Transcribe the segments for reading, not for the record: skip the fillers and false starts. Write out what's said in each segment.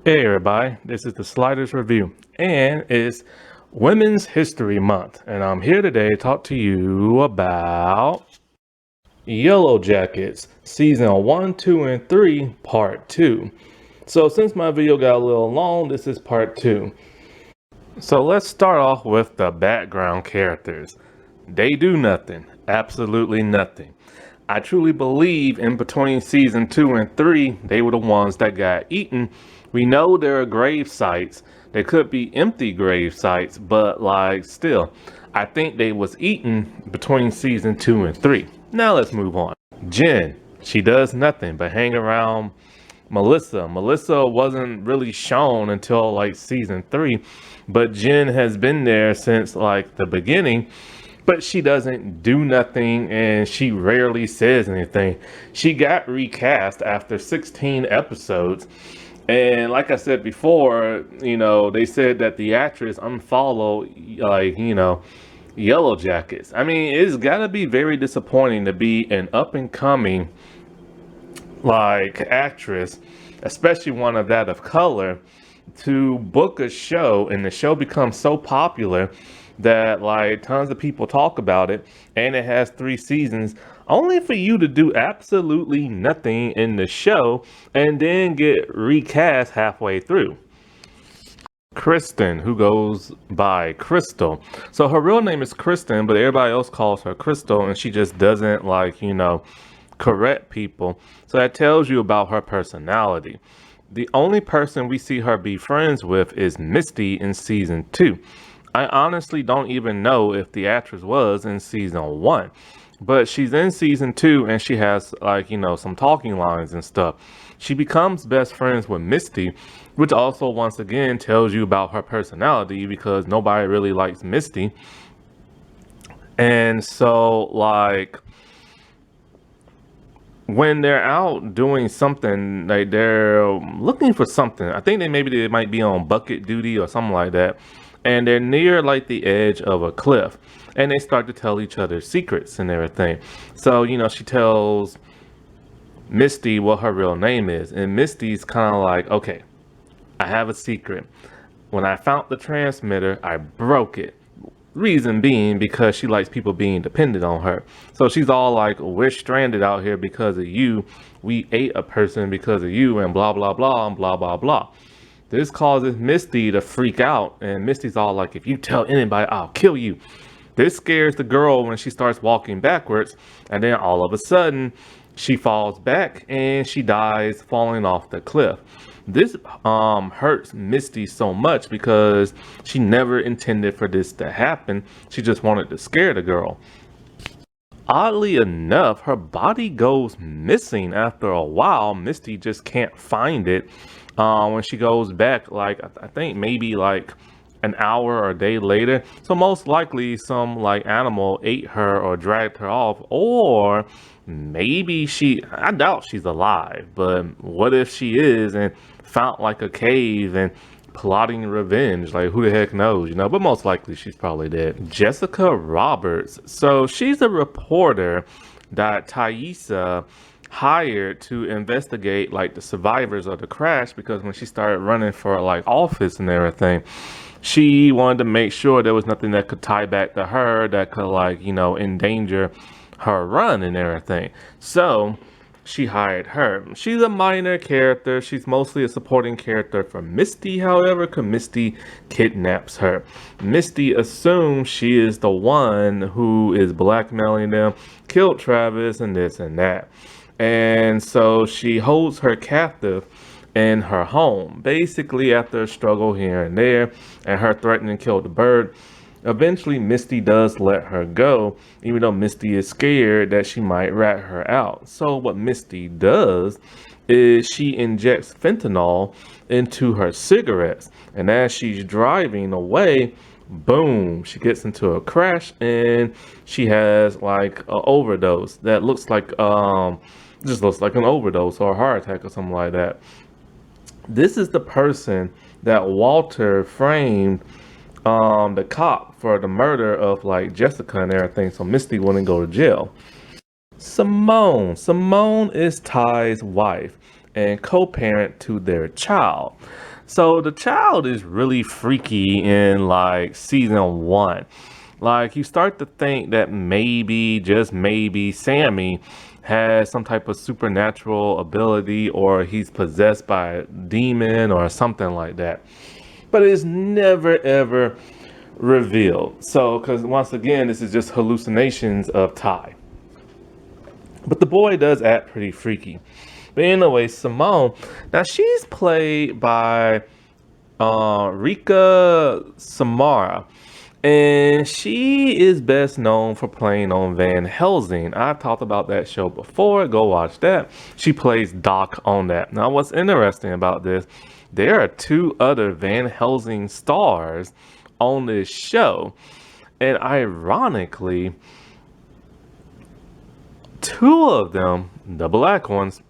Hey everybody, this is the Sliders Review, and it's Women's History Month, and I'm here today to talk to you about Yellowjackets, Season 1, 2, and 3, Part 2. So since my video got a little long, this is Part 2. So let's start off with the background characters. They do nothing, absolutely nothing. I truly believe in between season 2 and 3, they were the ones that got eaten. We know there are grave sites. There could be empty grave sites, but like still, I think they was eaten between season 2 and 3. Now let's move on. Jen, she does nothing but hang around Melissa. Melissa wasn't really shown until like season 3, but Jen has been there since like the beginning. But she doesn't do nothing and she rarely says anything. She got recast after 16 episodes. And like I said before, they said that the actress unfollowed, Yellow Jackets. I mean, it's got to be very disappointing to be an up and coming, actress, especially one of that of color, to book a show and the show becomes so popular that like tons of people talk about it, and it has 3 seasons, only for you to do absolutely nothing in the show and then get recast halfway through. Kristen, who goes by Crystal. So her real name is Kristen, but everybody else calls her Crystal, and she just doesn't correct people. So that tells you about her personality. The only person we see her be friends with is Misty in season 2. I honestly don't even know if the actress was in season 1, but she's in season 2 and she has some talking lines and stuff. She becomes best friends with Misty, which also once again tells you about her personality because nobody really likes Misty. And so when they're out doing something, like they're looking for something. I think they might be on bucket duty or something like that. And they're near like the edge of a cliff, and they start to tell each other secrets and everything. So she tells Misty what her real name is, and Misty's kind of like, okay, I have a secret. When I found the transmitter, I broke it. Reason being because she likes people being dependent on her. So she's all like, we're stranded out here because of you. We ate a person because of you, and blah blah blah and blah blah blah. This causes Misty to freak out, and Misty's all like, if you tell anybody, I'll kill you. This scares the girl when she starts walking backwards, and then all of a sudden, she falls back and she dies falling off the cliff. This hurts Misty so much because she never intended for this to happen. She just wanted to scare the girl. Oddly enough, her body goes missing after a while. Misty just can't find it. When she goes back, I think maybe an hour or a day later. So most likely some animal ate her or dragged her off, or maybe I doubt she's alive, but what if she is and found a cave and plotting revenge? Who the heck knows, but most likely she's probably dead. Jessica Roberts. So she's a reporter that Thaisa hired to investigate the survivors of the crash, because when she started running for office and everything, she wanted to make sure there was nothing that could tie back to her that could endanger her run and everything. So she hired her. She's a minor character. She's mostly a supporting character for Misty, however, because Misty kidnaps her. Misty assumes she is the one who is blackmailing them, killed Travis and this and that. And so she holds her captive in her home, basically after a struggle here and there, and her threatening to kill the bird. Eventually, Misty does let her go, even though Misty is scared that she might rat her out. So what Misty does is she injects fentanyl into her cigarettes, and as she's driving away, boom, she gets into a crash and she has an overdose that looks just looks like an overdose or a heart attack or something like that. This is the person that Walter framed the cop for the murder of Jessica and everything, so Misty wouldn't go to jail. Simone is Ty's wife and co-parent to their child. So the child is really freaky in like season one. Like you start to think that maybe, just maybe, Sammy has some type of supernatural ability or he's possessed by a demon or something like that. But it's never ever revealed. So, because once again, this is just hallucinations of Ty. But the boy does act pretty freaky. But anyway, Simone, now she's played by Rika Samara. And she is best known for playing on Van Helsing. I've talked about that show before. Go watch that. She plays Doc on that. Now, what's interesting about this, there are two other Van Helsing stars on this show. And ironically, two of them, the black ones,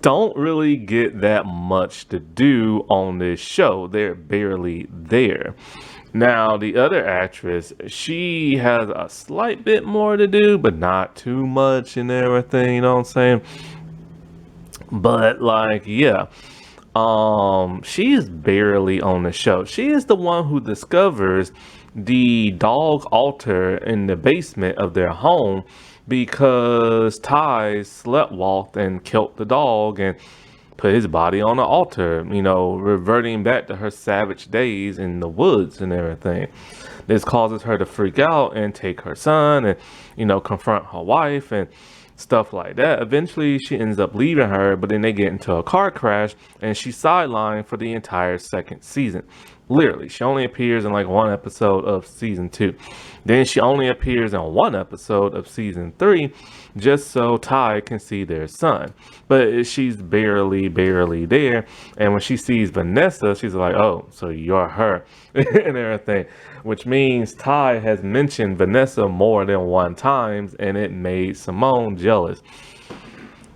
don't really get that much to do on this show. They're barely there. Now, the other actress, she has a slight bit more to do, but not too much and everything, you know what I'm saying? But like, yeah. She's barely on the show. She is the one who discovers the dog altar in the basement of their home because Ty sleptwalked and killed the dog and put his body on the altar, you know, reverting back to her savage days in the woods and everything. This causes her to freak out and take her son and, you know, confront her wife and stuff like that. Eventually, she ends up leaving her, but then they get into a car crash and she's sidelined for the entire second season. Literally, she only appears in like one episode of season 2. Then she only appears in one episode of season 3 just so Ty can see their son. But she's barely there. And when she sees Vanessa, she's like, oh, so you're her and everything. Which means Ty has mentioned Vanessa more than one time and it made Simone jealous.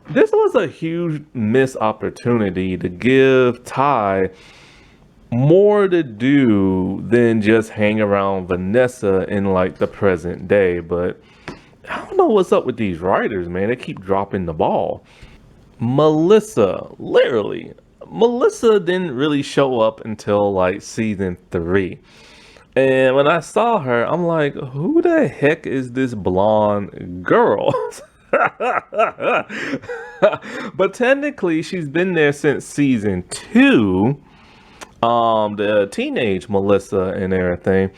This was a huge missed opportunity to give Ty more to do than just hang around Vanessa in like the present day. But I don't know what's up with these writers, man. They keep dropping the ball. Melissa, literally, Melissa didn't really show up until like season 3. And when I saw her, I'm like, who the heck is this blonde girl? But technically, she's been there since season 2. The teenage Melissa and everything.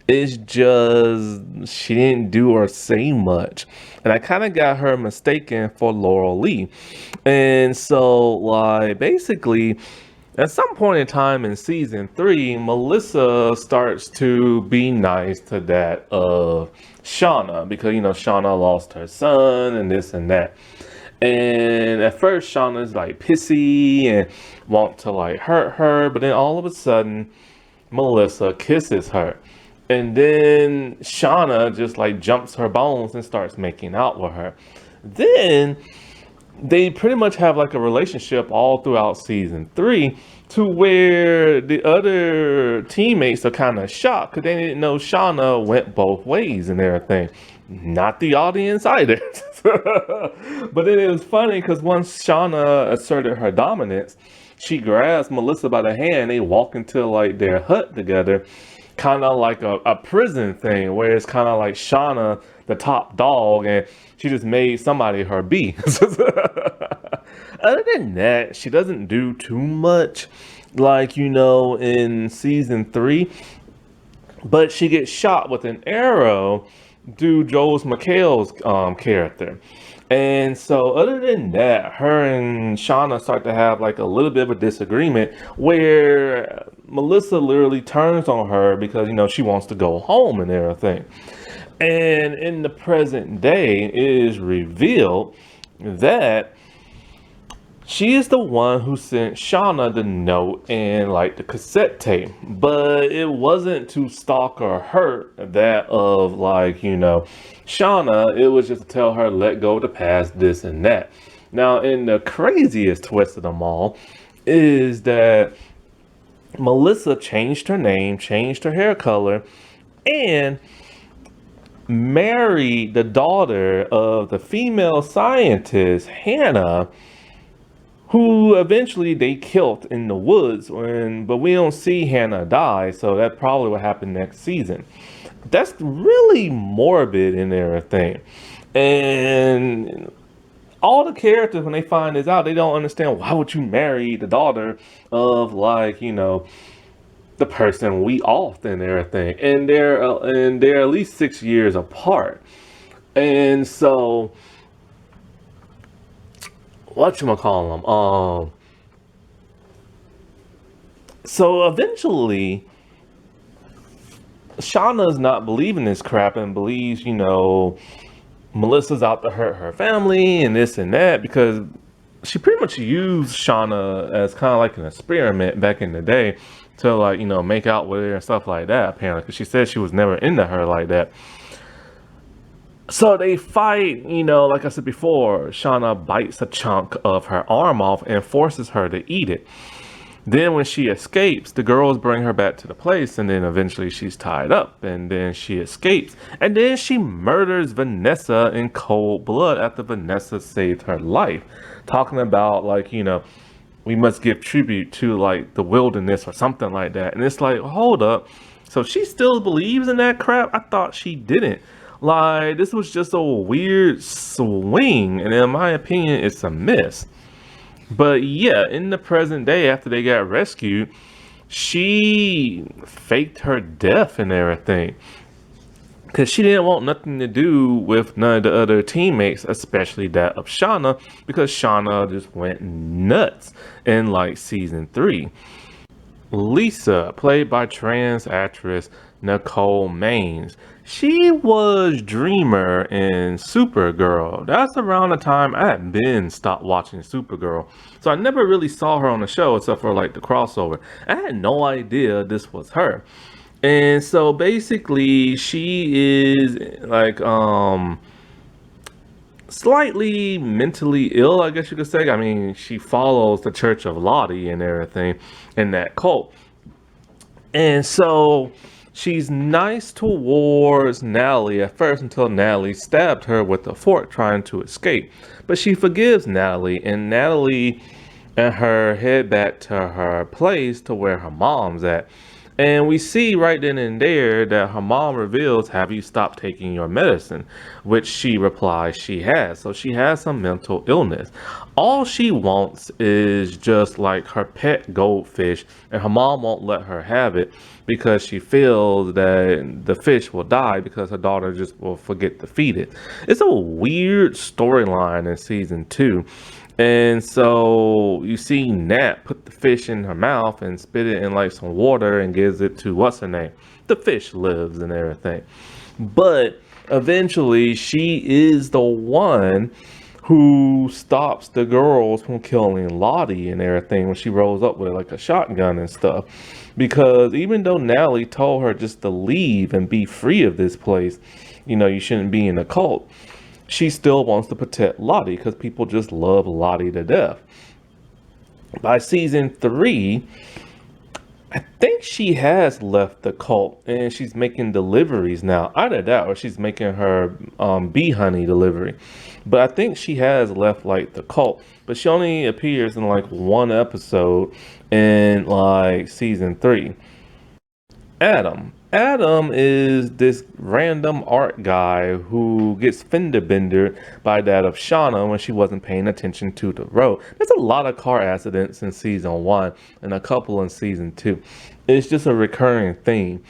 It's just she didn't do or say much. And I kind of got her mistaken for Laurel Lee. And so, like, basically, at some point in time in season 3, Melissa starts to be nice to that of Shauna because, you know, Shauna lost her son and this and that. And at first, Shauna's like pissy and want to like hurt her, but then all of a sudden, Melissa kisses her. And then Shauna just like jumps her bones and starts making out with her. Then they pretty much have like a relationship all throughout season 3 to where the other teammates are kind of shocked because they didn't know Shauna went both ways and everything. Not the audience either. But then it was funny because once Shauna asserted her dominance, she grabs Melissa by the hand. They walk into like their hut together, kind of like a prison thing where it's kind of like Shauna, the top dog, and she just made somebody her bee. Other than that, she doesn't do too much, like, you know, in season 3. But she gets shot with an arrow due Joel McHale's character. And so other than that, her and Shauna start to have like a little bit of a disagreement where Melissa literally turns on her because, you know, she wants to go home and everything. And in the present day, it is revealed that she is the one who sent Shauna the note and like the cassette tape, but it wasn't to stalk or hurt that of like, you know, Shauna. It was just to tell her, let go of the past, this and that. Now, in the craziest twist of them all is that Melissa changed her name, changed her hair color, and married the daughter of the female scientist, Hannah, who eventually they killed in the woods. But we don't see Hannah die, so that probably will happen next season. That's really morbid and everything. And all the characters, when they find this out, they don't understand, why would you marry the daughter of, like, the person we off and everything. And they're at least 6 years apart. And so whatchamacallit, so eventually Shauna's not believing this crap and believes, Melissa's out to hurt her family and this and that, because she pretty much used Shauna as kind of like an experiment back in the day to, like, make out with her and stuff like that, apparently, because she said she was never into her like that. So they fight, like I said before, Shauna bites a chunk of her arm off and forces her to eat it. Then when she escapes, the girls bring her back to the place, and then eventually she's tied up, and then she escapes. And then she murders Vanessa in cold blood after Vanessa saved her life. Talking about, like, we must give tribute to, like, the wilderness or something like that. And it's like, hold up. So she still believes in that crap? I thought she didn't. Like, this was just a weird swing, and in my opinion, it's a miss. But yeah, in the present day, after they got rescued, she faked her death and everything. Because she didn't want nothing to do with none of the other teammates, especially that of Shauna, because Shauna just went nuts in, like, season 3. Lisa, played by trans actress Nicole Maines. She was Dreamer in Supergirl. That's around the time I had been stopped watching Supergirl. So I never really saw her on the show except for, like, the crossover. I had no idea this was her. And so basically she is, like, slightly mentally ill, I guess you could say. I mean, she follows the Church of Lottie and everything in that cult. And so she's nice towards Natalie at first until Natalie stabbed her with a fork trying to escape. But she forgives Natalie, and Natalie and her head back to her place to where her mom's at. And we see right then and there that her mom reveals, have you stopped taking your medicine? Which she replies she has. So she has some mental illness. All she wants is just, like, her pet goldfish, and her mom won't let her have it because she feels that the fish will die because her daughter just will forget to feed it. It's a weird storyline in season 2. And so you see Nat put the fish in her mouth and spit it in, like, some water and gives it to what's her name. The fish lives and everything. But eventually she is the one who stops the girls from killing Lottie and everything when she rolls up with, like, a shotgun and stuff. Because even though Natalie told her just to leave and be free of this place, you shouldn't be in a cult, she still wants to protect Lottie because people just love Lottie to death. By season 3, I think she has left the cult and she's making deliveries now. Either that or she's making her bee honey delivery. But I think she has left, like, the cult. But she only appears in, like, one episode in, like, season 3. Adam is this random art guy who gets fender bendered by that of Shauna when she wasn't paying attention to the road. There's a lot of car accidents in season 1 and a couple in season 2. It's just a recurring theme.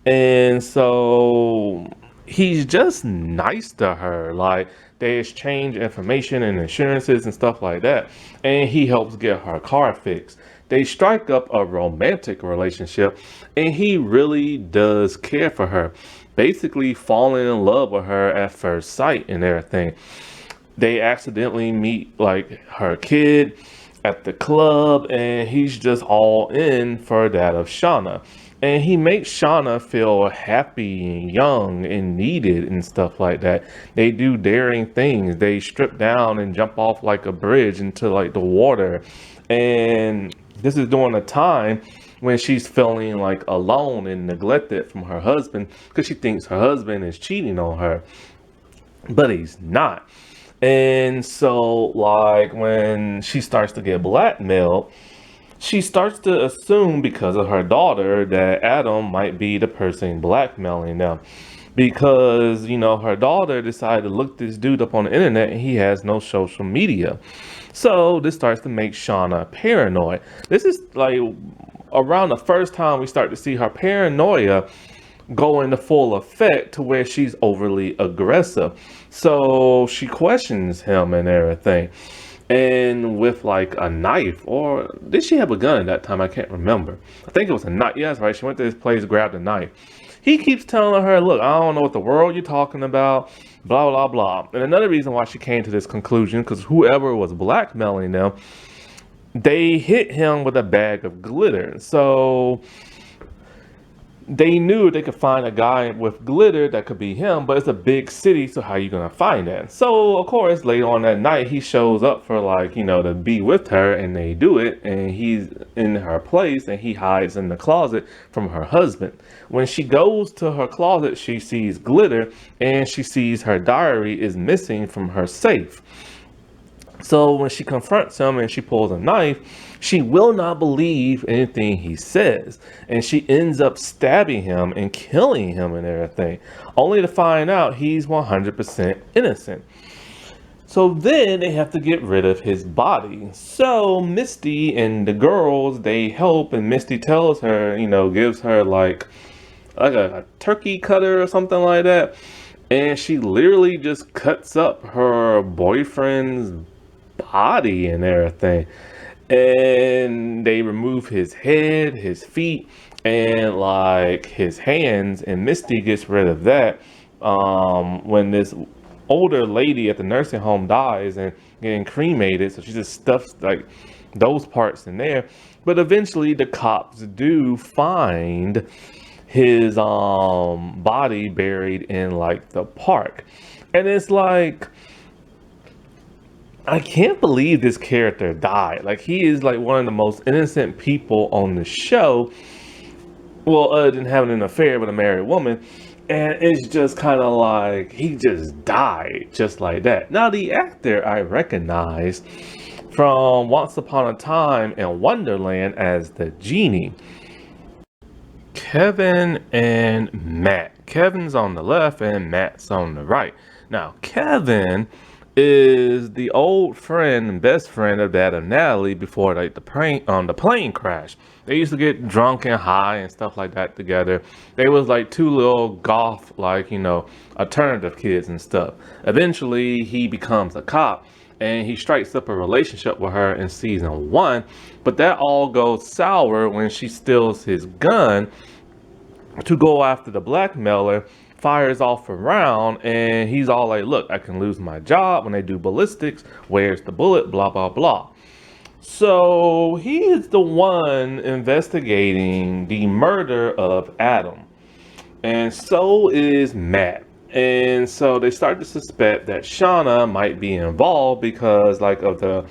And so he's just nice to her. Like, they exchange information and insurances and stuff like that. And he helps get her car fixed. They strike up a romantic relationship, and he really does care for her, basically falling in love with her at first sight and everything. They accidentally meet, like, her kid at the club, and he's just all in for that of Shauna. And he makes Shauna feel happy and young and needed and stuff like that. They do daring things. They strip down and jump off, like, a bridge into, like, the water. And this is during a time when she's feeling, like, alone and neglected from her husband because she thinks her husband is cheating on her. But he's not. And so, like, when she starts to get blackmailed, she starts to assume because of her daughter that Adam might be the person blackmailing them. Because, her daughter decided to look this dude up on the internet and he has no social media. So this starts to make Shauna paranoid. This is like around the first time we start to see her paranoia go into full effect to where she's overly aggressive. So she questions him and everything. And with like a knife, or did she have a gun at that time? I can't remember. I think it was a knife. Yeah, that's right. She went to his place, grabbed a knife. He keeps telling her, look, I don't know what the world you're talking about, blah, blah, blah. And another reason why she came to this conclusion, because whoever was blackmailing them, they hit him with a bag of glitter. So they knew they could find a guy with glitter that could be him, but it's a big city, so how are you gonna find that? So of course, later on that night, he shows up for like, to be with her, and they do it, and he's in her place, and he hides in the closet from her husband. When she goes to her closet, she sees glitter, and she sees her diary is missing from her safe. So when she confronts him and she pulls a knife, she will not believe anything he says. And she ends up stabbing him and killing him and everything, only to find out he's 100% innocent. So then they have to get rid of his body. So Misty and the girls, they help, and Misty tells her, gives her like a turkey cutter or something like that. And she literally just cuts up her boyfriend's body and everything, and they remove his head, his feet, and like his hands, and Misty gets rid of that when this older lady at the nursing home dies and getting cremated, so she just stuffs like those parts in there. But eventually the cops do find his body buried in like the park, and it's like, I can't believe this character died. Like, he is like one of the most innocent people on the show. Well, other than having an affair with a married woman. And it's just kind of like, he just died just like that. Now, the actor I recognize from Once Upon a Time in Wonderland as the genie. Kevin and Matt. Kevin's on the left and Matt's on the right. Now, Kevin is the old friend and best friend of that of Natalie before like the plane crash. They used to get drunk and high and stuff like that together. They was like two little goth, like, alternative kids and stuff. Eventually he becomes a cop and he strikes up a relationship with her in season 1, but that all goes sour when she steals his gun to go after the blackmailer, fires off a round, and he's all like, look, I can lose my job when they do ballistics, where's the bullet, blah blah blah. So he is the one investigating the murder of Adam, and so is Matt. And so they start to suspect that Shauna might be involved because like of the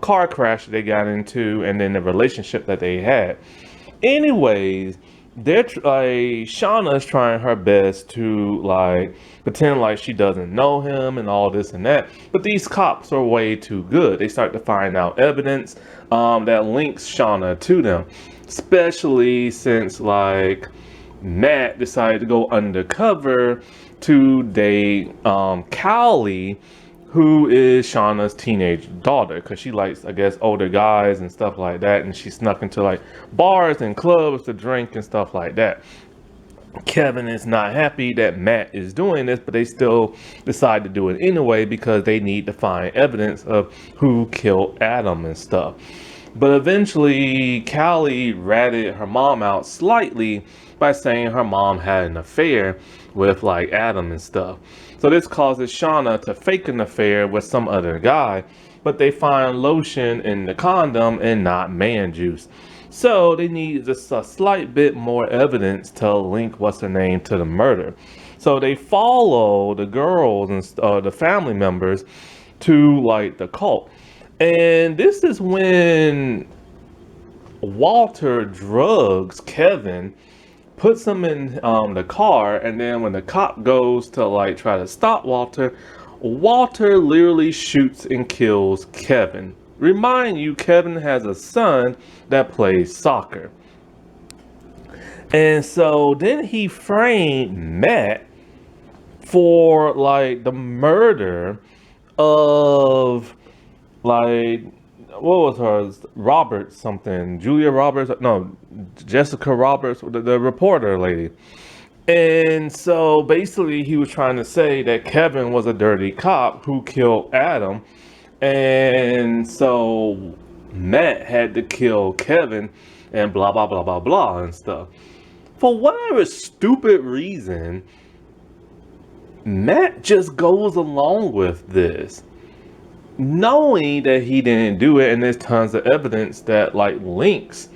car crash they got into, and then the relationship that they had. Anyways, Shauna's trying her best to like pretend like she doesn't know him and all this and that, but these cops are way too good. They start to find out evidence that links Shauna to them, especially since like Matt decided to go undercover to date Callie, who is Shauna's teenage daughter, because she likes, I guess, older guys and stuff like that, and she snuck into like bars and clubs to drink and stuff like that. Kevin is not happy that Matt is doing this, but they still decide to do it anyway because they need to find evidence of who killed Adam and stuff. But eventually, Callie ratted her mom out slightly by saying her mom had an affair with like Adam and stuff. So this causes Shauna to fake an affair with some other guy, but they find lotion in the condom and not man juice. So they need just a slight bit more evidence to link what's her name to the murder. So they follow the girls and the family members to like the cult. And this is when Walter drugs Kevin, puts him in the car, and then when the cop goes to like try to stop Walter, Walter literally shoots and kills Kevin. Remind you, Kevin has a son that plays soccer. And so then he framed Matt for like the murder of like what was hers? Roberts something. Julia Roberts? No, Jessica Roberts, the reporter lady. And so basically, he was trying to say that Kevin was a dirty cop who killed Adam. And so Matt had to kill Kevin and blah, blah, blah, blah, blah, and stuff. For whatever stupid reason, Matt just goes along with this, knowing that he didn't do it. And there's tons of evidence that like links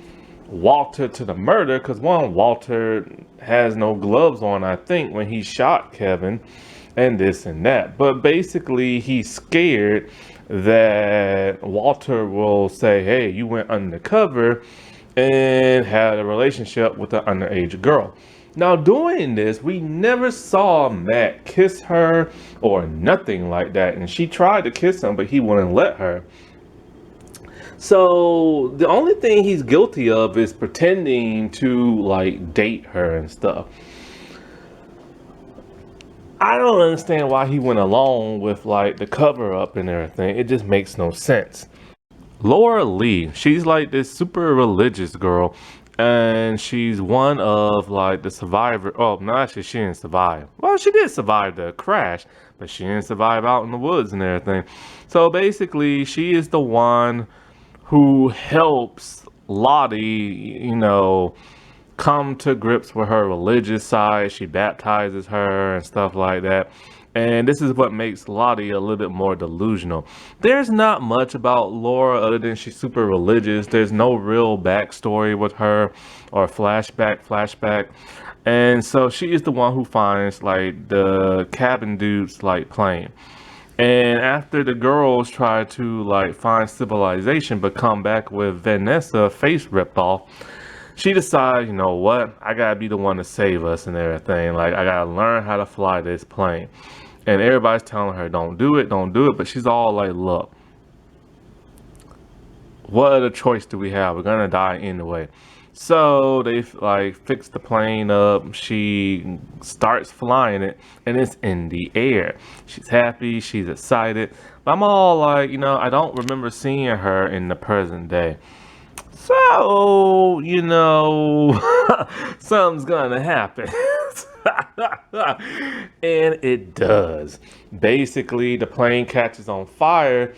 Walter to the murder, because one, Walter has no gloves on, I think, when he shot Kevin, and this and that. But basically, he's scared that Walter will say, hey, you went undercover and had a relationship with an underage girl. Now, doing this, we never saw Matt kiss her or nothing like that. And she tried to kiss him, but he wouldn't let her. So the only thing he's guilty of is pretending to like date her and stuff. I don't understand why he went along with like the cover up and everything. It just makes no sense. Laura Lee, she's like this super religious girl, and she's one of like the survivor. Oh, no, actually, she didn't survive. Well, she did survive the crash, but she didn't survive out in the woods and everything. So basically, she is the one who helps Lottie, come to grips with her religious side. She baptizes her and stuff like that. And this is what makes Lottie a little bit more delusional. There's not much about Laura other than she's super religious. There's no real backstory with her or flashback. And so she is the one who finds like the cabin dudes like playing. And after the girls try to like find civilization but come back with Vanessa face ripped off, she decides, you know what, I gotta be the one to save us and everything. Like, I gotta learn how to fly this plane. And everybody's telling her, don't do it. But she's all like, look, what other choice do we have? We're gonna die anyway. So they like fix the plane up. She starts flying it, and it's in the air. She's happy. She's excited. But I'm all like, I don't remember seeing her in the present day. So, something's gonna happen. And it does. Basically, the plane catches on fire.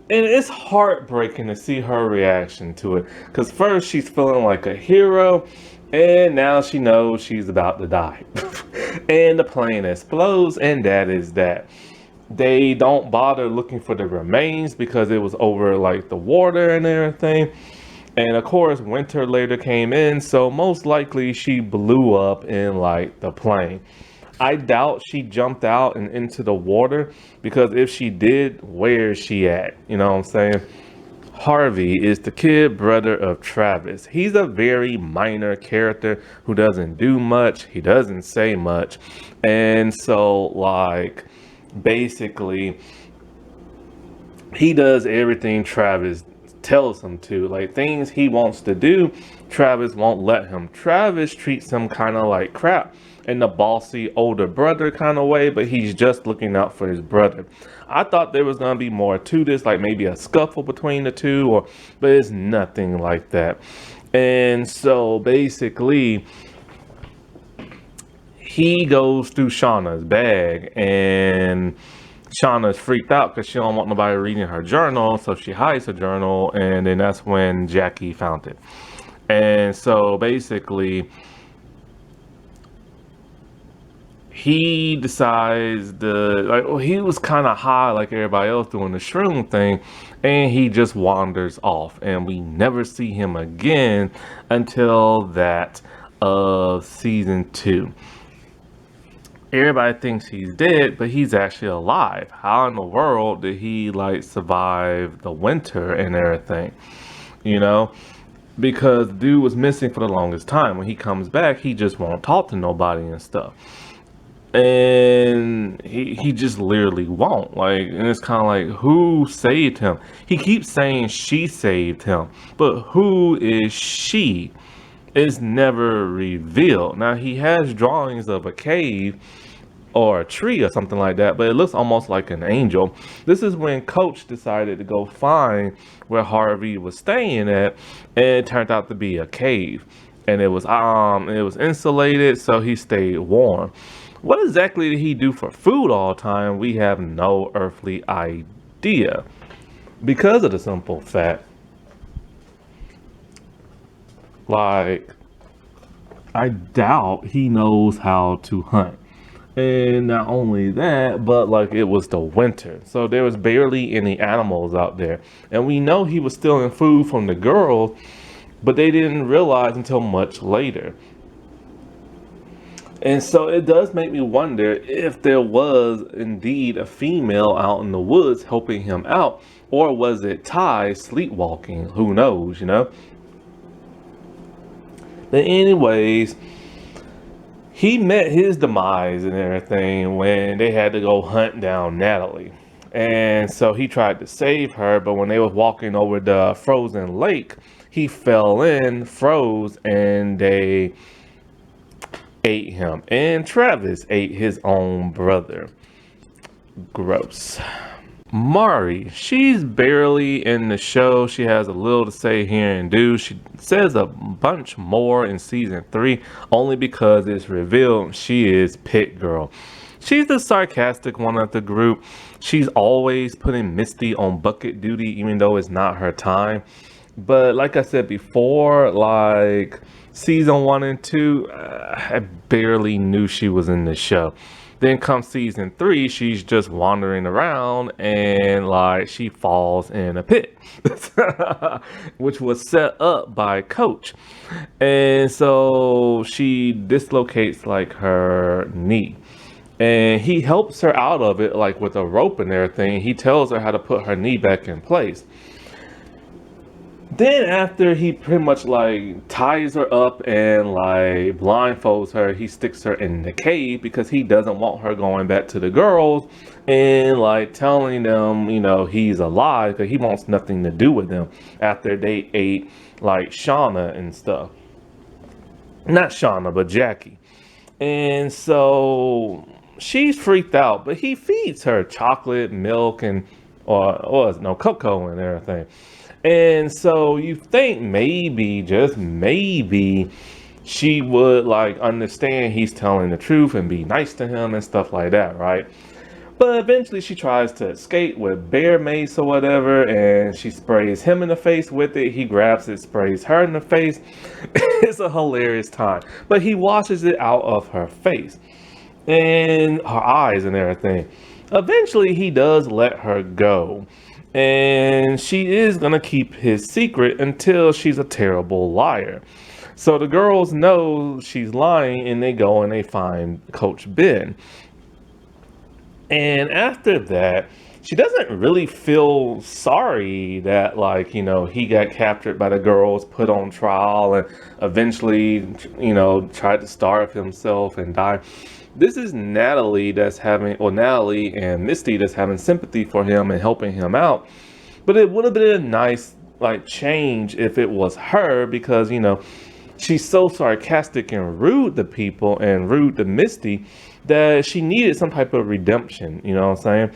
And it's heartbreaking to see her reaction to it. Because first she's feeling like a hero. And now she knows she's about to die. And the plane explodes. And that is that. They don't bother looking for the remains because it was over like the water and everything. And of course, winter later came in. So most likely she blew up in like the plane. I doubt she jumped out and into the water, because if she did, where is she at? You know what I'm saying? Harvey is the kid brother of Travis. He's a very minor character who doesn't do much. He doesn't say much. And so like basically he does everything Travis tells him to. Like things he wants to do, Travis won't let him. Travis treats him kind of like crap in the bossy older brother kind of way, but he's just looking out for his brother. I thought there was gonna be more to this, like maybe a scuffle between the two, but it's nothing like that. And so basically he goes through Shauna's bag, and Shauna's freaked out because she don't want nobody reading her journal, so she hides her journal, and then that's when Jackie found it. And so basically he decides he was kind of high like everybody else doing the shroom thing, and he just wanders off, and we never see him again until that of season 2. Everybody thinks he's dead, but he's actually alive. How in the world did he like survive the winter and everything? Because dude was missing for the longest time. When he comes back, he just won't talk to nobody and stuff. and he just literally won't, like, and it's kind of like, who saved him? He keeps saying she saved him, but who is she? Is never revealed. Now he has drawings of a cave or a tree or something like that, but it looks almost like an angel. This is when Coach decided to go find where Harvey was staying at, and it turned out to be a cave, and it was insulated, so he stayed warm. What exactly did he do for food all the time? We have no earthly idea, because of the simple fact, like, I doubt he knows how to hunt. And not only that, but like, it was the winter, so there was barely any animals out there. And we know he was stealing food from the girls, but they didn't realize until much later. And so it does make me wonder if there was indeed a female out in the woods helping him out, or was it Ty sleepwalking? Who knows, you know? But anyways, he met his demise and everything when they had to go hunt down Natalie. And so he tried to save her, but when they was walking over the frozen lake, he fell in, froze, and they ate him. And Travis ate his own brother. Gross. Mari, she's barely in the show. She has a little to say here and do. She says a bunch more in season 3, only because it's revealed she is Pit Girl. She's the sarcastic one of the group. She's always putting Misty on bucket duty, even though it's not her time. But like I said before, like season 1 and 2, I barely knew she was in the show. Then comes season 3, she's just wandering around and like she falls in a pit, which was set up by Coach. And so she dislocates like her knee. And he helps her out of it, like with a rope and everything. He tells her how to put her knee back in place. Then after he pretty much like ties her up and like blindfolds her, he sticks her in the cave because he doesn't want her going back to the girls and like telling them, you know, he's alive, because he wants nothing to do with them after they ate like Shauna and stuff. Not Shauna, but Jackie. And so she's freaked out, but he feeds her chocolate, milk, and or no, cocoa and everything. And so you think maybe, just maybe, she would like understand he's telling the truth and be nice to him and stuff like that, right? But eventually she tries to escape with bear mace or whatever, and she sprays him in the face with it. He grabs it, sprays her in the face. It's a hilarious time. But he washes it out of her face and her eyes and everything. Eventually he does let her go. And she is going to keep his secret until she's a terrible liar. So the girls know she's lying, and they go and they find Coach Ben. And after that, she doesn't really feel sorry that, like, you know, he got captured by the girls, put on trial, and eventually, you know, tried to starve himself and die. This is Natalie Natalie and Misty that's having sympathy for him and helping him out. But it would have been a nice, like, change if it was her, because, you know, she's so sarcastic and rude to people and rude to Misty that she needed some type of redemption, you know what I'm saying?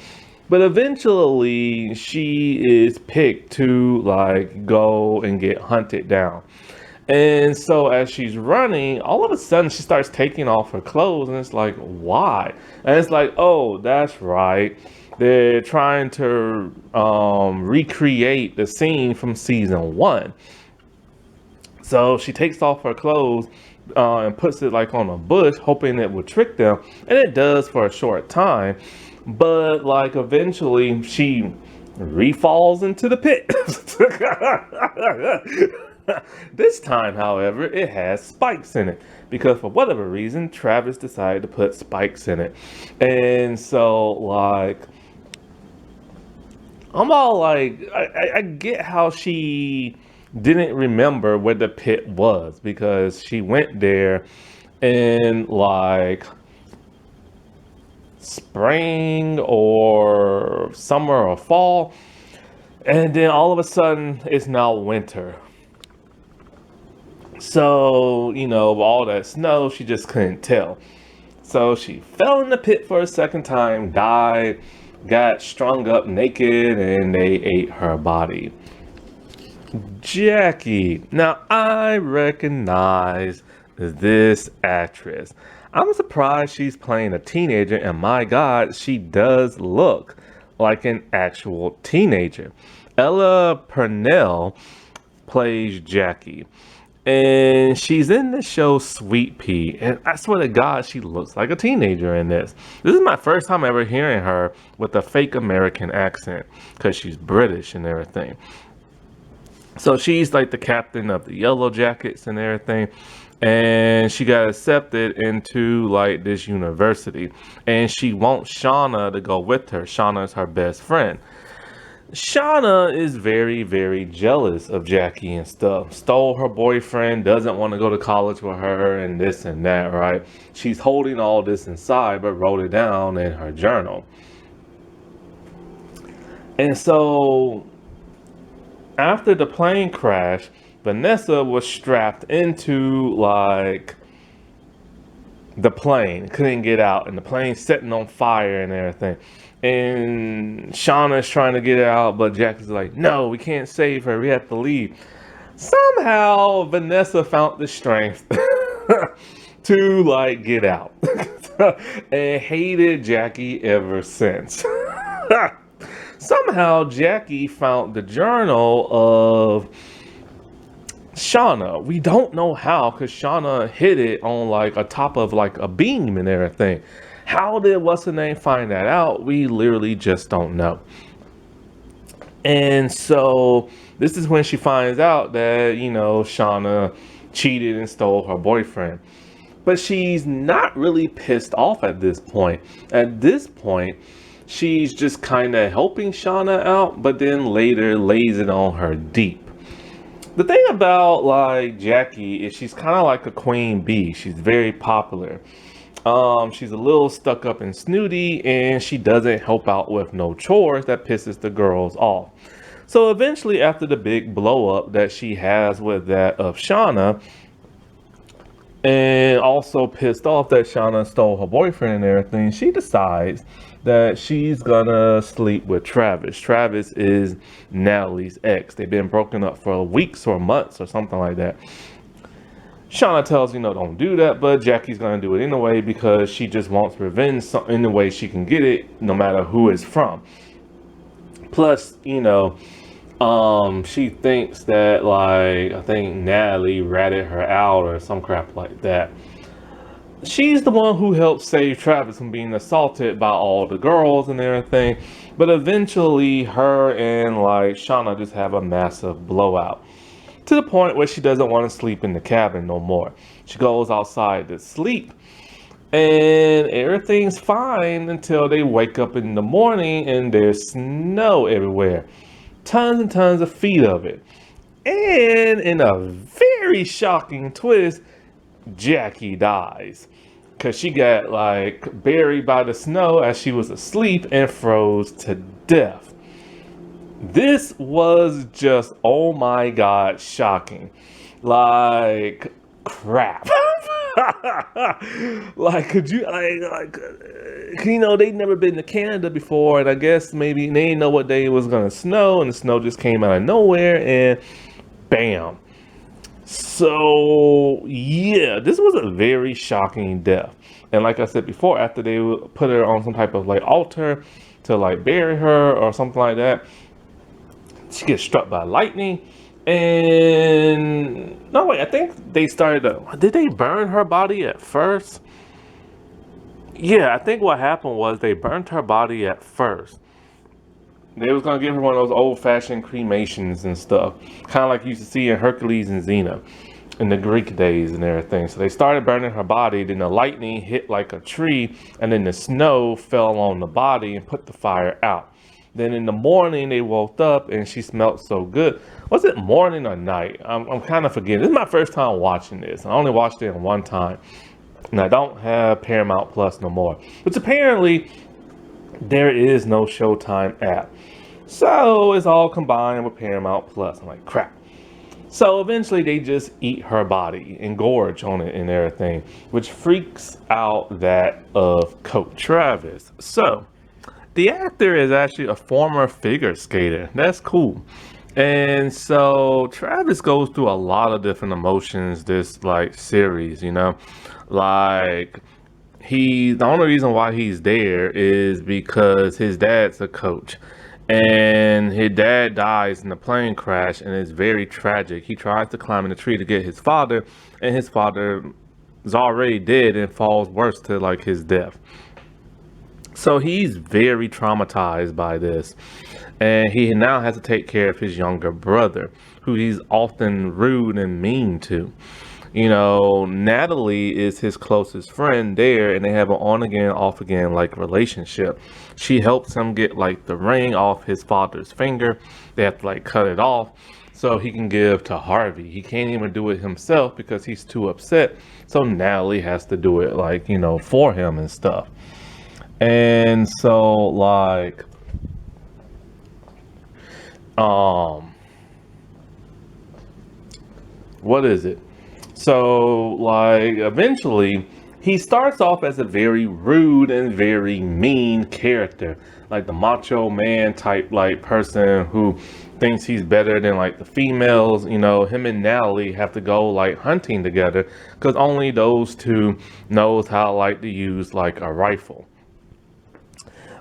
But eventually she is picked to like go and get hunted down. And so as she's running, all of a sudden she starts taking off her clothes, and it's like, why? And it's like, oh, that's right. They're trying to recreate the scene from season 1. So she takes off her clothes and puts it like on a bush, hoping it would trick them. And it does for a short time. But like eventually she re-falls into the pit. This time, however, it has spikes in it, because for whatever reason Travis decided to put spikes in it. And so like I'm all like, I get how she didn't remember where the pit was, because she went there and like spring or summer or fall. And then all of a sudden, it's now winter. So, all that snow, she just couldn't tell. So she fell in the pit for a second time, died, got strung up naked, and they ate her body. Jackie. Now, I recognize this actress. I'm surprised she's playing a teenager, and my God, she does look like an actual teenager. Ella Purnell plays Jackie, and she's in the show Sweet Pea, and I swear to God, she looks like a teenager in this. This is my first time ever hearing her with a fake American accent, because she's British and everything. So she's like the captain of the yellowjackets and everything. And she got accepted into like this university. And she wants Shauna to go with her. Shauna is her best friend. Shauna is very, very jealous of Jackie and stuff. Stole her boyfriend, doesn't want to go to college with her, and this and that, right? She's holding all this inside, but wrote it down in her journal. And so after the plane crash, Vanessa was strapped into like the plane, couldn't get out, and the plane setting on fire and everything. And Shauna's trying to get out, but Jack is like, no, we can't save her. We have to leave. Somehow Vanessa found the strength to like get out and hated Jackie ever since. Somehow Jackie found the journal of Shauna. We don't know how, because Shauna hid it on like a top of like a beam and everything. How did what's her name find that out? We literally just don't know. And so this is when she finds out that, Shauna cheated and stole her boyfriend. But she's not really pissed off at this point. At this point, she's just kind of helping Shauna out, but then later lays it on her deep. The thing about like Jackie is she's kind of like a queen bee. She's very popular. She's a little stuck up and snooty, and she doesn't help out with no chores. That pisses the girls off. So eventually, after the big blow up that she has with that of Shauna, and also pissed off that Shauna stole her boyfriend and everything, she decides that she's gonna sleep with Travis. Travis is Natalie's ex. They've been broken up for weeks or months or something like that. Shauna tells, don't do that, but Jackie's gonna do it anyway because she just wants revenge in the way she can get it, no matter who it's from. Plus, she thinks that like, I think Natalie ratted her out or some crap like that. She's the one who helped save Travis from being assaulted by all the girls and everything. But eventually her and like Shauna just have a massive blowout, to the point where she doesn't want to sleep in the cabin no more. She goes outside to sleep, and everything's fine until they wake up in the morning and there's snow everywhere. Tons and tons of feet of it. And in a very shocking twist, Jackie dies because she got like buried by the snow as she was asleep and froze to death. This was just, oh my God, shocking. Like crap. Like, could you they'd never been to Canada before, and I guess maybe they didn't know what day it was gonna snow, and the snow just came out of nowhere, and bam. So yeah, this was a very shocking death. And like I said before, after they put her on some type of like altar to like bury her or something like that, she gets struck by lightning. And no, wait, I think they did they burn her body at first? Yeah, I think what happened was they burnt her body at first. They was gonna give her one of those old-fashioned cremations and stuff, kind of like you used to see in Hercules and Xena in the Greek days and everything. So they started burning her body, then the lightning hit like a tree, and then the snow fell on the body and put the fire out. Then in the morning they woke up and she smelled so good. Was it morning or night? I'm kind of forgetting. This is my first time watching this. I only watched it one time. And I don't have Paramount Plus no more, which apparently there is no Showtime app. So it's all combined with Paramount Plus. I'm like, crap. So eventually they just eat her body and gorge on it and everything, which freaks out that of Coach Travis. So the actor is actually a former figure skater. That's cool. And so Travis goes through a lot of different emotions this like series, like the only reason why he's there is because his dad's a coach, and his dad dies in a plane crash, and it's very tragic. He tries to climb in a tree to get his father, and his father is already dead and falls worse to like his death. So he's very traumatized by this, and he now has to take care of his younger brother, who he's often rude and mean to. Natalie is his closest friend there, and they have an on again, off again like relationship. She helps him get like the ring off his father's finger. They have to like cut it off so he can give to Harvey. He can't even do it himself because he's too upset. So Natalie has to do it like, for him and stuff. And so like what is it? So, like, eventually, he starts off as a very rude and very mean character, like the macho man type, like, person who thinks he's better than, like, the females. Him and Natalie have to go, like, hunting together because only those two knows how, like, to use, like, a rifle.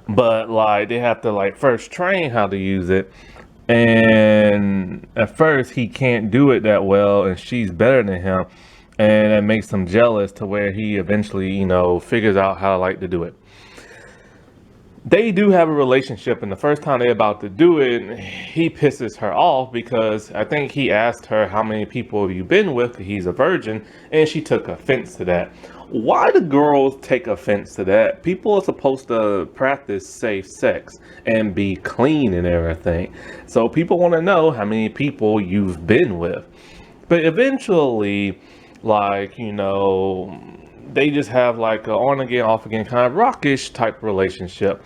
But, like, they have to, like, first train how to use it. And at first he can't do it that well, and she's better than him, and it makes him jealous to where he eventually figures out how to like to do it. They do have a relationship, and the first time they're about to do it, he pisses her off because I think he asked her how many people have you been with, he's a virgin, and she took offense to that. Why do girls take offense to that? People are supposed to practice safe sex and be clean and everything. So people want to know how many people you've been with. But eventually, like, they just have like a on again, off again kind of rockish type relationship.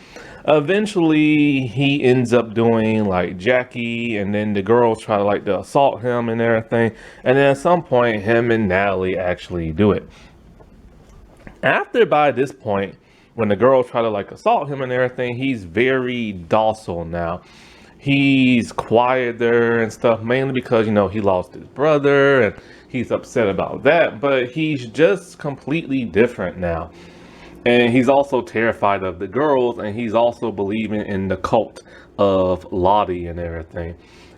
Eventually, he ends up doing like Jackie, and then the girls try to like to assault him and everything. And then at some point, him and Natalie actually do it. After by this point, when the girls try to like assault him and everything, he's very docile now. He's quieter and stuff, mainly because, he lost his brother and he's upset about that. But he's just completely different now. And he's also terrified of the girls, and he's also believing in the cult of Lottie and everything,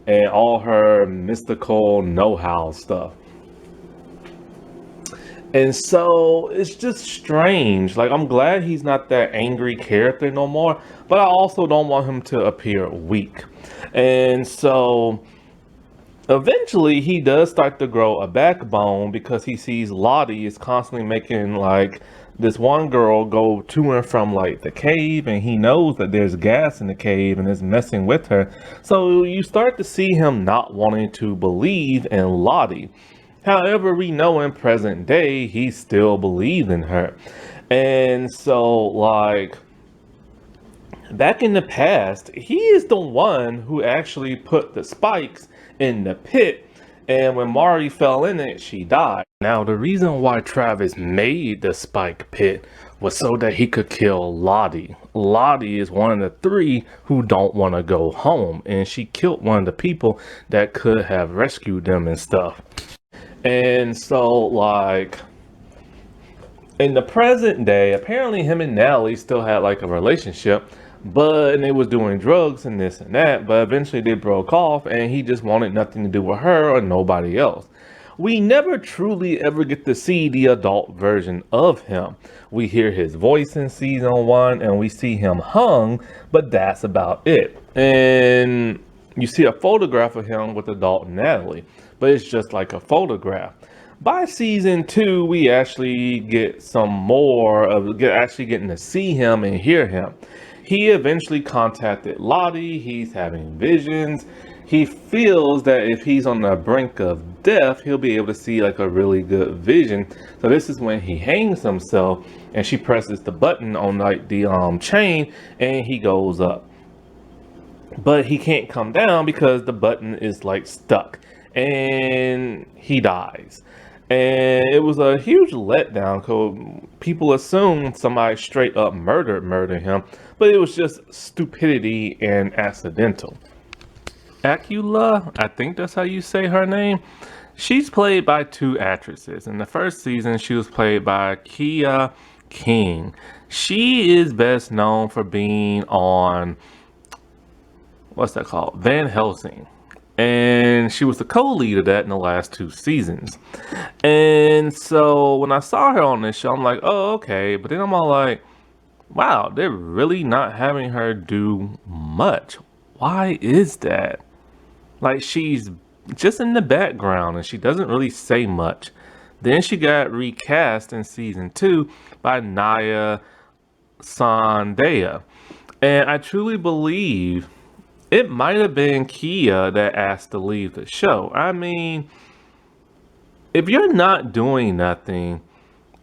and all her mystical know-how stuff. And so it's just strange. Like, I'm glad he's not that angry character no more, but I also don't want him to appear weak. And so eventually he does start to grow a backbone because he sees Lottie is constantly making like this one girl go to and from like the cave, and he knows that there's gas in the cave and is messing with her. So you start to see him not wanting to believe in Lottie. However, we know in present day, he still believes in her. And so, like, back in the past, he is the one who actually put the spikes in the pit. And when Mari fell in it, she died. Now, the reason why Travis made the spike pit was so that he could kill Lottie. Lottie is one of the three who don't want to go home. And she killed one of the people that could have rescued them and stuff. And so, like, in the present day, apparently him and Natalie still had like a relationship, and they was doing drugs and this and that, but eventually they broke off, and he just wanted nothing to do with her or nobody else. We never truly ever get to see the adult version of him. We hear his voice in season 1, and we see him hung, but that's about it. And you see a photograph of him with adult Natalie, but it's just like a photograph. By season 2, we actually get some more of actually getting to see him and hear him. He eventually contacted Lottie. He's having visions. He feels that if he's on the brink of death, he'll be able to see like a really good vision. So this is when he hangs himself, and she presses the button on like the chain, and he goes up. But he can't come down because the button is like stuck, and he dies. And it was a huge letdown because people assumed somebody straight up murdered him, but it was just stupidity and accidental. Acula, I think that's how you say her name. She's played by two actresses. In the first season, she was played by Kia King. She is best known for being on, what's that called? Van Helsing. And she was the co-lead of that in the last two seasons. And so when I saw her on this show, I'm like, oh, okay. But then I'm all like, wow, they're really not having her do much. Why is that? Like, she's just in the background and she doesn't really say much. Then she got recast in season 2 by Naya Sandaya. And I truly believe it might have been Kia that asked to leave the show. I mean, if you're not doing nothing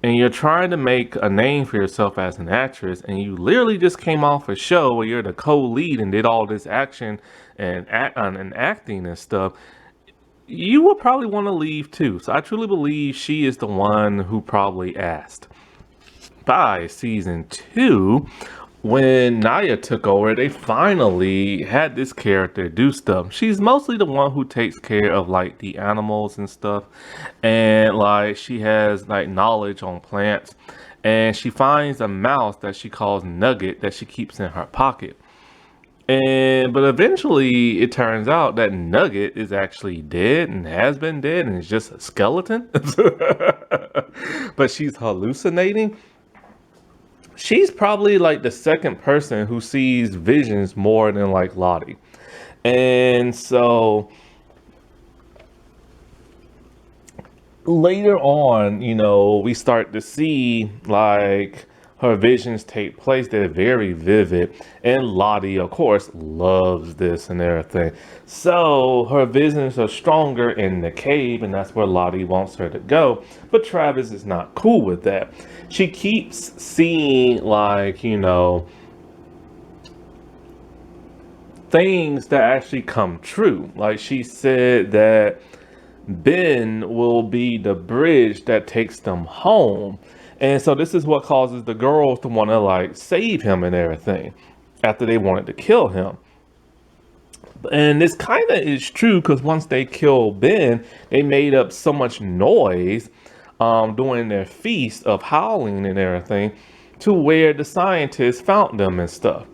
and you're trying to make a name for yourself as an actress, and you literally just came off a show where you're the co-lead and did all this action and acting and stuff, you would probably want to leave too. So I truly believe she is the one who probably asked. By season 2, when Naya took over, they finally had this character do stuff. She's mostly the one who takes care of like the animals and stuff, and like she has like knowledge on plants, and she finds a mouse that she calls Nugget that she keeps in her pocket. And but eventually it turns out that Nugget is actually dead and has been dead and is just a skeleton. But she's hallucinating. She's probably like the second person who sees visions more than like Lottie. And so later on, we start to see like her visions take place. They're very vivid. And Lottie, of course, loves this and everything. So her visions are stronger in the cave, and that's where Lottie wants her to go. But Travis is not cool with that. She keeps seeing like, things that actually come true. Like she said that Ben will be the bridge that takes them home. And so this is what causes the girls to want to like save him and everything after they wanted to kill him. And this kind of is true because once they killed Ben, they made up so much noise during their feast of howling and everything to where the scientists found them and stuff.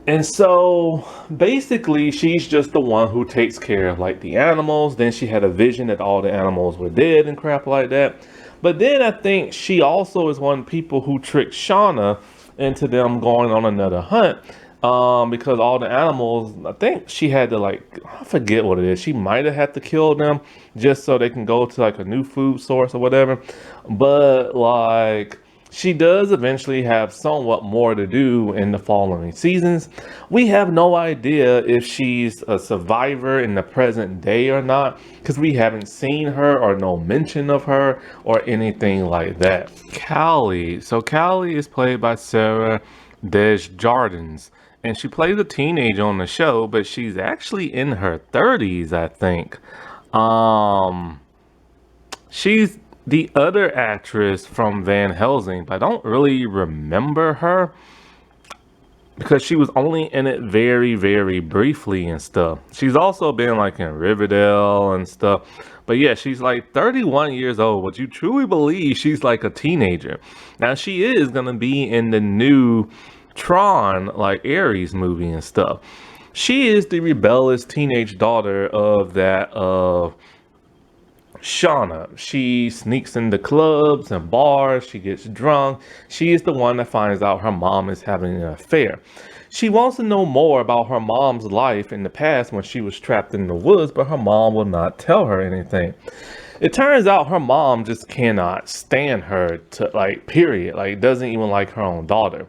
And so basically she's just the one who takes care of like the animals. Then she had a vision that all the animals were dead and crap like that. But then I think she also is one of the people who tricked Shauna into them going on another hunt. Because all the animals, I think she had to like, I forget what it is. She might have had to kill them just so they can go to like a new food source or whatever. But like, she does eventually have somewhat more to do in the following seasons. We have no idea if she's a survivor in the present day or not, because we haven't seen her or no mention of her or anything like that. Callie. So Callie is played by Sarah Desjardins, and she plays a teenager on the show, but she's actually in her 30s, I think. She's the other actress from Van Helsing, but I don't really remember her because she was only in it very, very briefly and stuff. She's also been like in Riverdale and stuff. But yeah, she's like 31 years old, but you truly believe she's like a teenager. Now she is going to be in the new Tron, like Ares movie and stuff. She is the rebellious teenage daughter of that Shauna. She sneaks into clubs and bars. She gets drunk. She is the one that finds out her mom is having an affair. She wants to know more about her mom's life in the past when she was trapped in the woods, but her mom will not tell her anything. It turns out her mom just cannot stand her to like, period. Like, doesn't even like her own daughter.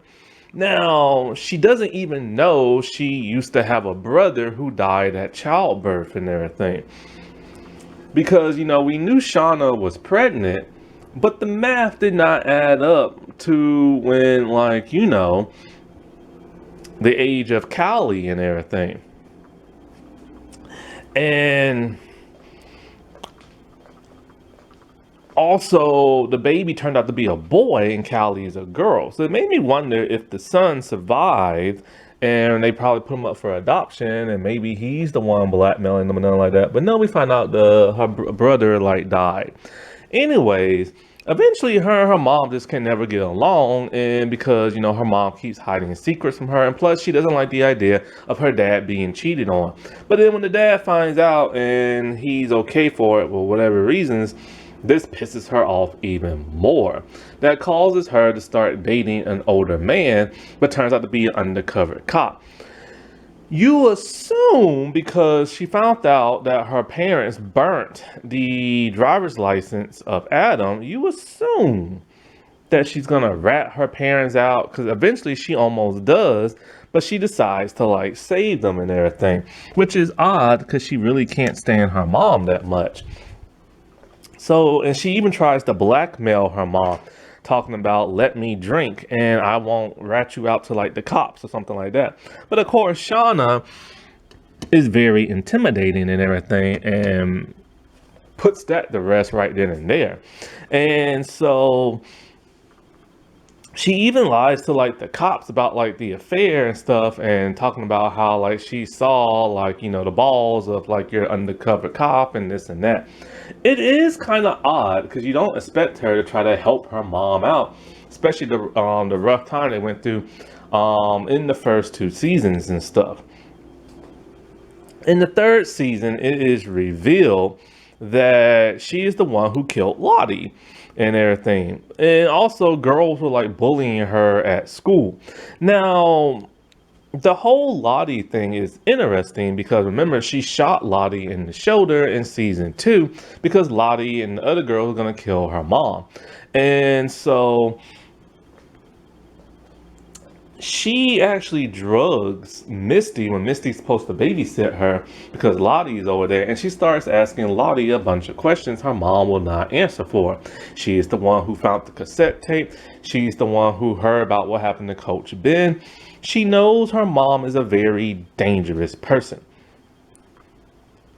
Now, she doesn't even know she used to have a brother who died at childbirth and everything. Because, we knew Shauna was pregnant, but the math did not add up to when, like, the age of Callie and everything. And also, the baby turned out to be a boy and Callie is a girl. So it made me wonder if the son survived and they probably put him up for adoption and maybe he's the one blackmailing them and nothing like that. But no, we find out her brother like died. Anyways, eventually her and her mom just can never get along, and because her mom keeps hiding secrets from her, and plus she doesn't like the idea of her dad being cheated on. But then when the dad finds out and he's okay for it for whatever reasons, this pisses her off even more. That causes her to start dating an older man, but turns out to be an undercover cop. You assume, because she found out that her parents burnt the driver's license of Adam, you assume that she's gonna rat her parents out, because eventually she almost does, but she decides to like save them and everything, which is odd because she really can't stand her mom that much. So, and she even tries to blackmail her mom, talking about let me drink and I won't rat you out to like the cops or something like that. But of course, Shauna is very intimidating and everything and puts that to rest right then and there. And so she even lies to like the cops about like the affair and stuff, and talking about how like she saw like the balls of like your undercover cop and this and that. It is kind of odd because you don't expect her to try to help her mom out, especially the rough time they went through in the first 2 seasons and stuff. In the third season, it is revealed that she is the one who killed Lottie and everything. And also girls were like bullying her at school. Now, the whole Lottie thing is interesting because remember, she shot Lottie in the shoulder in season 2 because Lottie and the other girl were going to kill her mom. And so she actually drugs Misty when Misty's supposed to babysit her because Lottie's over there, and she starts asking Lottie a bunch of questions her mom will not answer for. She is the one who found the cassette tape. She's the one who heard about what happened to Coach Ben. She knows her mom is a very dangerous person.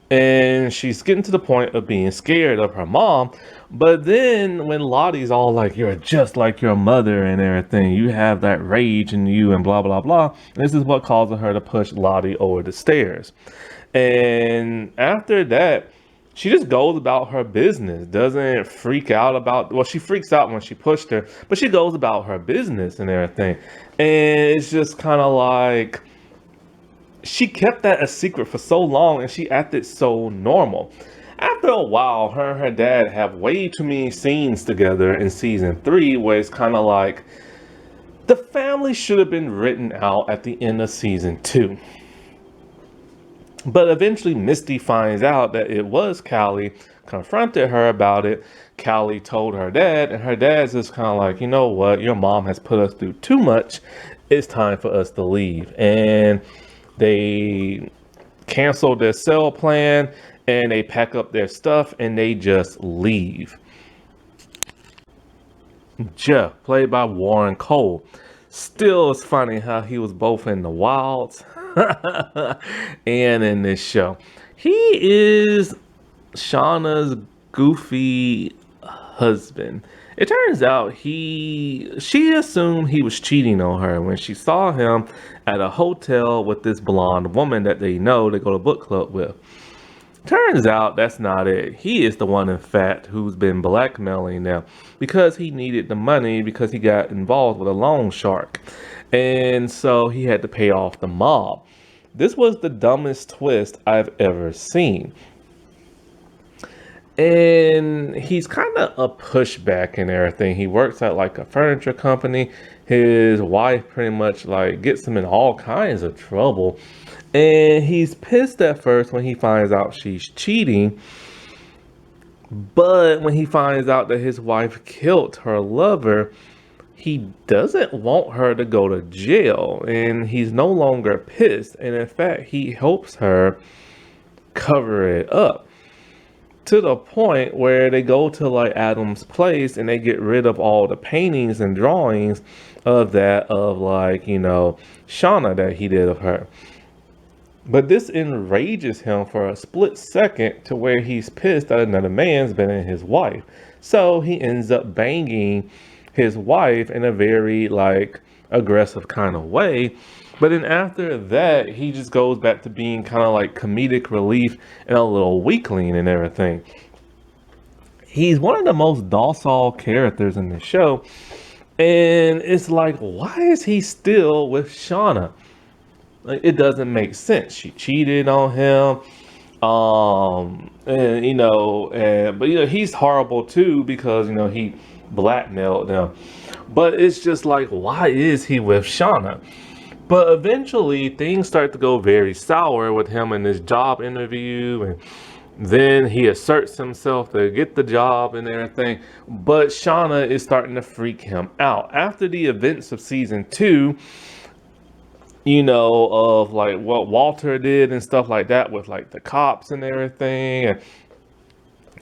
And she's getting to the point of being scared of her mom. But then when Lottie's all like, you're just like your mother and everything, you have that rage in you and blah, blah, blah. This is what causes her to push Lottie over the stairs. And after that, she just goes about her business, doesn't freak out about, well, she freaks out when she pushed her, but she goes about her business and everything. And it's just kind of like, she kept that a secret for so long and she acted so normal. After a while, her and her dad have way too many scenes together in season 3 where it's kind of like the family should have been written out at the end of season 2. But eventually Misty finds out that it was Callie, confronted her about it. Callie told her dad, and her dad's just kind of like, you know what, your mom has put us through too much. It's time for us to leave. And they canceled their sale plan and they pack up their stuff and they just leave. Jeff, played by Warren Cole. Still, it's funny how he was both in the wilds and in this show. He is Shauna's goofy husband. It turns out she assumed he was cheating on her when she saw him at a hotel with this blonde woman that they go to book club with. Turns out that's not it. He is the one, in fact, who's been blackmailing them because he needed the money because he got involved with a loan shark. And so he had to pay off the mob. This was the dumbest twist I've ever seen. And he's kind of a pushback and everything. He works at like a furniture company. His wife pretty much like gets him in all kinds of trouble. And he's pissed at first when he finds out she's cheating. But when he finds out that his wife killed her lover, he doesn't want her to go to jail, and he's no longer pissed. And in fact, he helps her cover it up to the point where they go to like Adam's place and they get rid of all the paintings and drawings of that of like, Shauna that he did of her. But this enrages him for a split second to where he's pissed that another man's been in his wife. So he ends up banging his wife in a very like aggressive kind of way. But then after that, he just goes back to being kind of like comedic relief and a little weakling and everything. He's one of the most docile characters in the show. And it's like, why is he still with Shauna? Like, it doesn't make sense. She cheated on him. And but he's horrible too because he blackmailed them. But it's just like, why is he with Shauna? But eventually things start to go very sour with him in this job interview, and then he asserts himself to get the job and everything. But Shauna is starting to freak him out. After the events of season 2, of like what Walter did and stuff like that with like the cops and everything,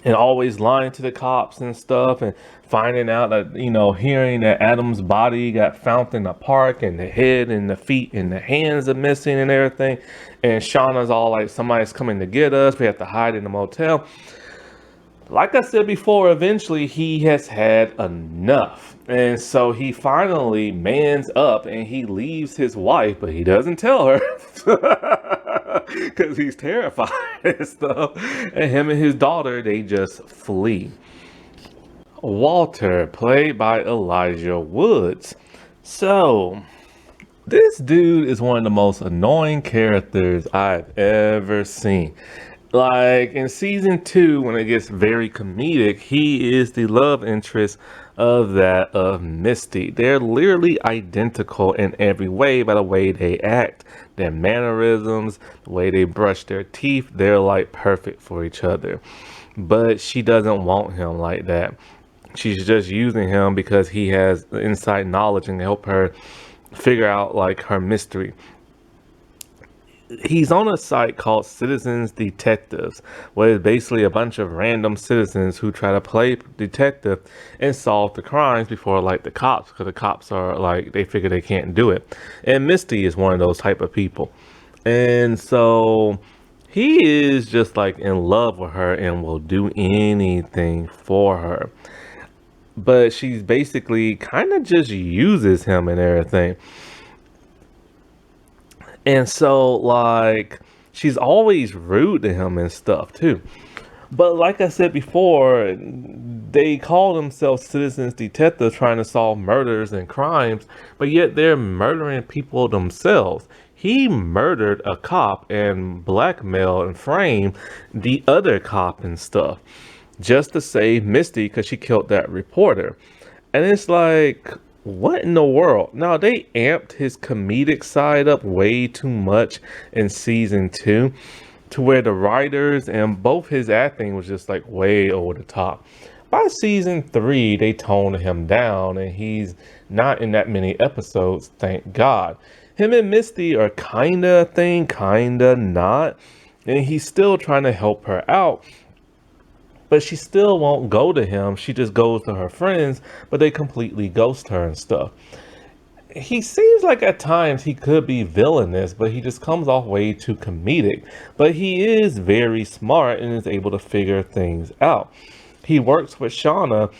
and always lying to the cops and stuff, and finding out that, hearing that Adam's body got found in the park and the head and the feet and the hands are missing and everything. And Shauna's all like, somebody's coming to get us. We have to hide in the motel. Like I said before, eventually he has had enough. And so he finally mans up and he leaves his wife, but he doesn't tell her because he's terrified and stuff. And him and his daughter, they just flee. Walter, played by Elijah Woods. So, this dude is one of the most annoying characters I've ever seen. Like in season 2, when it gets very comedic, he is the love interest of Misty. They're literally identical in every way by the way they act, their mannerisms, the way they brush their teeth. They're like perfect for each other. But she doesn't want him like that. She's just using him because he has the inside knowledge and help her figure out like her mystery. He's on a site called Citizens Detectives, where it's basically a bunch of random citizens who try to play detective and solve the crimes before like the cops, because the cops are like, they figure they can't do it. And Misty is one of those type of people. And so he is just like in love with her and will do anything for her. But she's basically kind of just uses him and everything. And so, like, she's always rude to him and stuff, too. But like I said before, they call themselves citizens detectives trying to solve murders and crimes, but yet they're murdering people themselves. He murdered a cop and blackmailed and framed the other cop and stuff just to save Misty because she killed that reporter. And it's like, what in the world? Now, they amped his comedic side up way too much in season 2 to where the writers and both his acting was just like way over the top. By season 3, they toned him down and he's not in that many episodes, thank God. Him and Misty are kinda a thing, kinda not. And he's still trying to help her out. But she still won't go to him. She just goes to her friends, but they completely ghost her and stuff. He seems like at times he could be villainous, but he just comes off way too comedic. But he is very smart and is able to figure things out. He works with Shauna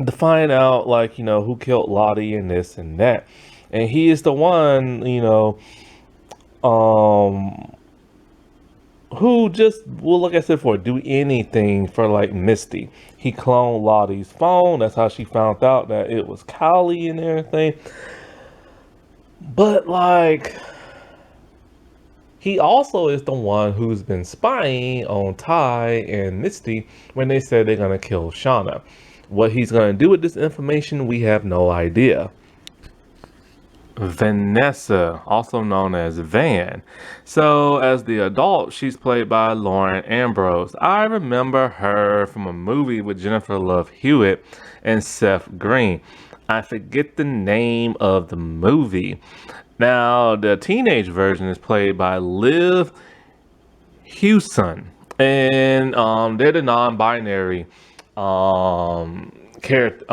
to find out, like, who killed Lottie and this and that. And he is the one, who just will, like I said before, do anything for like Misty. He cloned Lottie's phone. That's how she found out that it was Callie and everything. But like, he also is the one who's been spying on Ty and Misty when they said they're gonna kill Shauna. What he's gonna do with this information, we have no idea. Vanessa, also known as Van. So as the adult, she's played by Lauren Ambrose. I remember her from a movie with Jennifer Love Hewitt and Seth Green. I forget the name of the movie. Now, the teenage version is played by Liv Hewson, and they're the non-binary character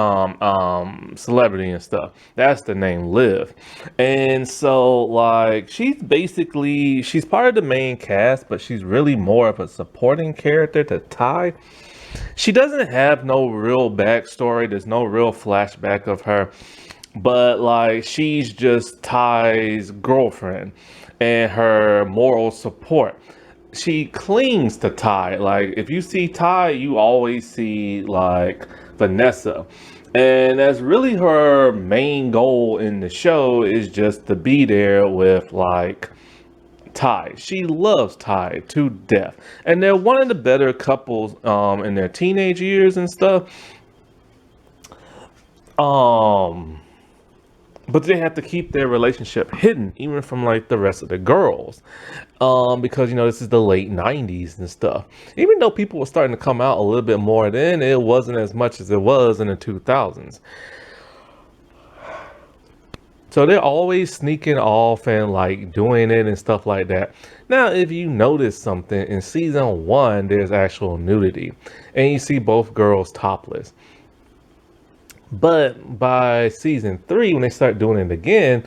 celebrity and stuff. That's the name, Liv. And so like she's part of the main cast, but she's really more of a supporting character to Ty. She doesn't have no real backstory. There's no real flashback of her, but like she's just Ty's girlfriend and her moral support. She clings to Ty. Like if you see Ty, you always see like Vanessa. And that's really her main goal in the show, is just to be there with like Ty. She loves Ty to death. And they're one of the better couples in their teenage years and stuff. Um but they have to keep their relationship hidden even from like the rest of the girls, because this is the late 90s and stuff. Even though people were starting to come out a little bit more then, it wasn't as much as it was in the 2000s. So they're always sneaking off and like doing it and stuff like that. Now, if you notice something, in season 1 there's actual nudity and you see both girls topless. But by season 3, when they start doing it again,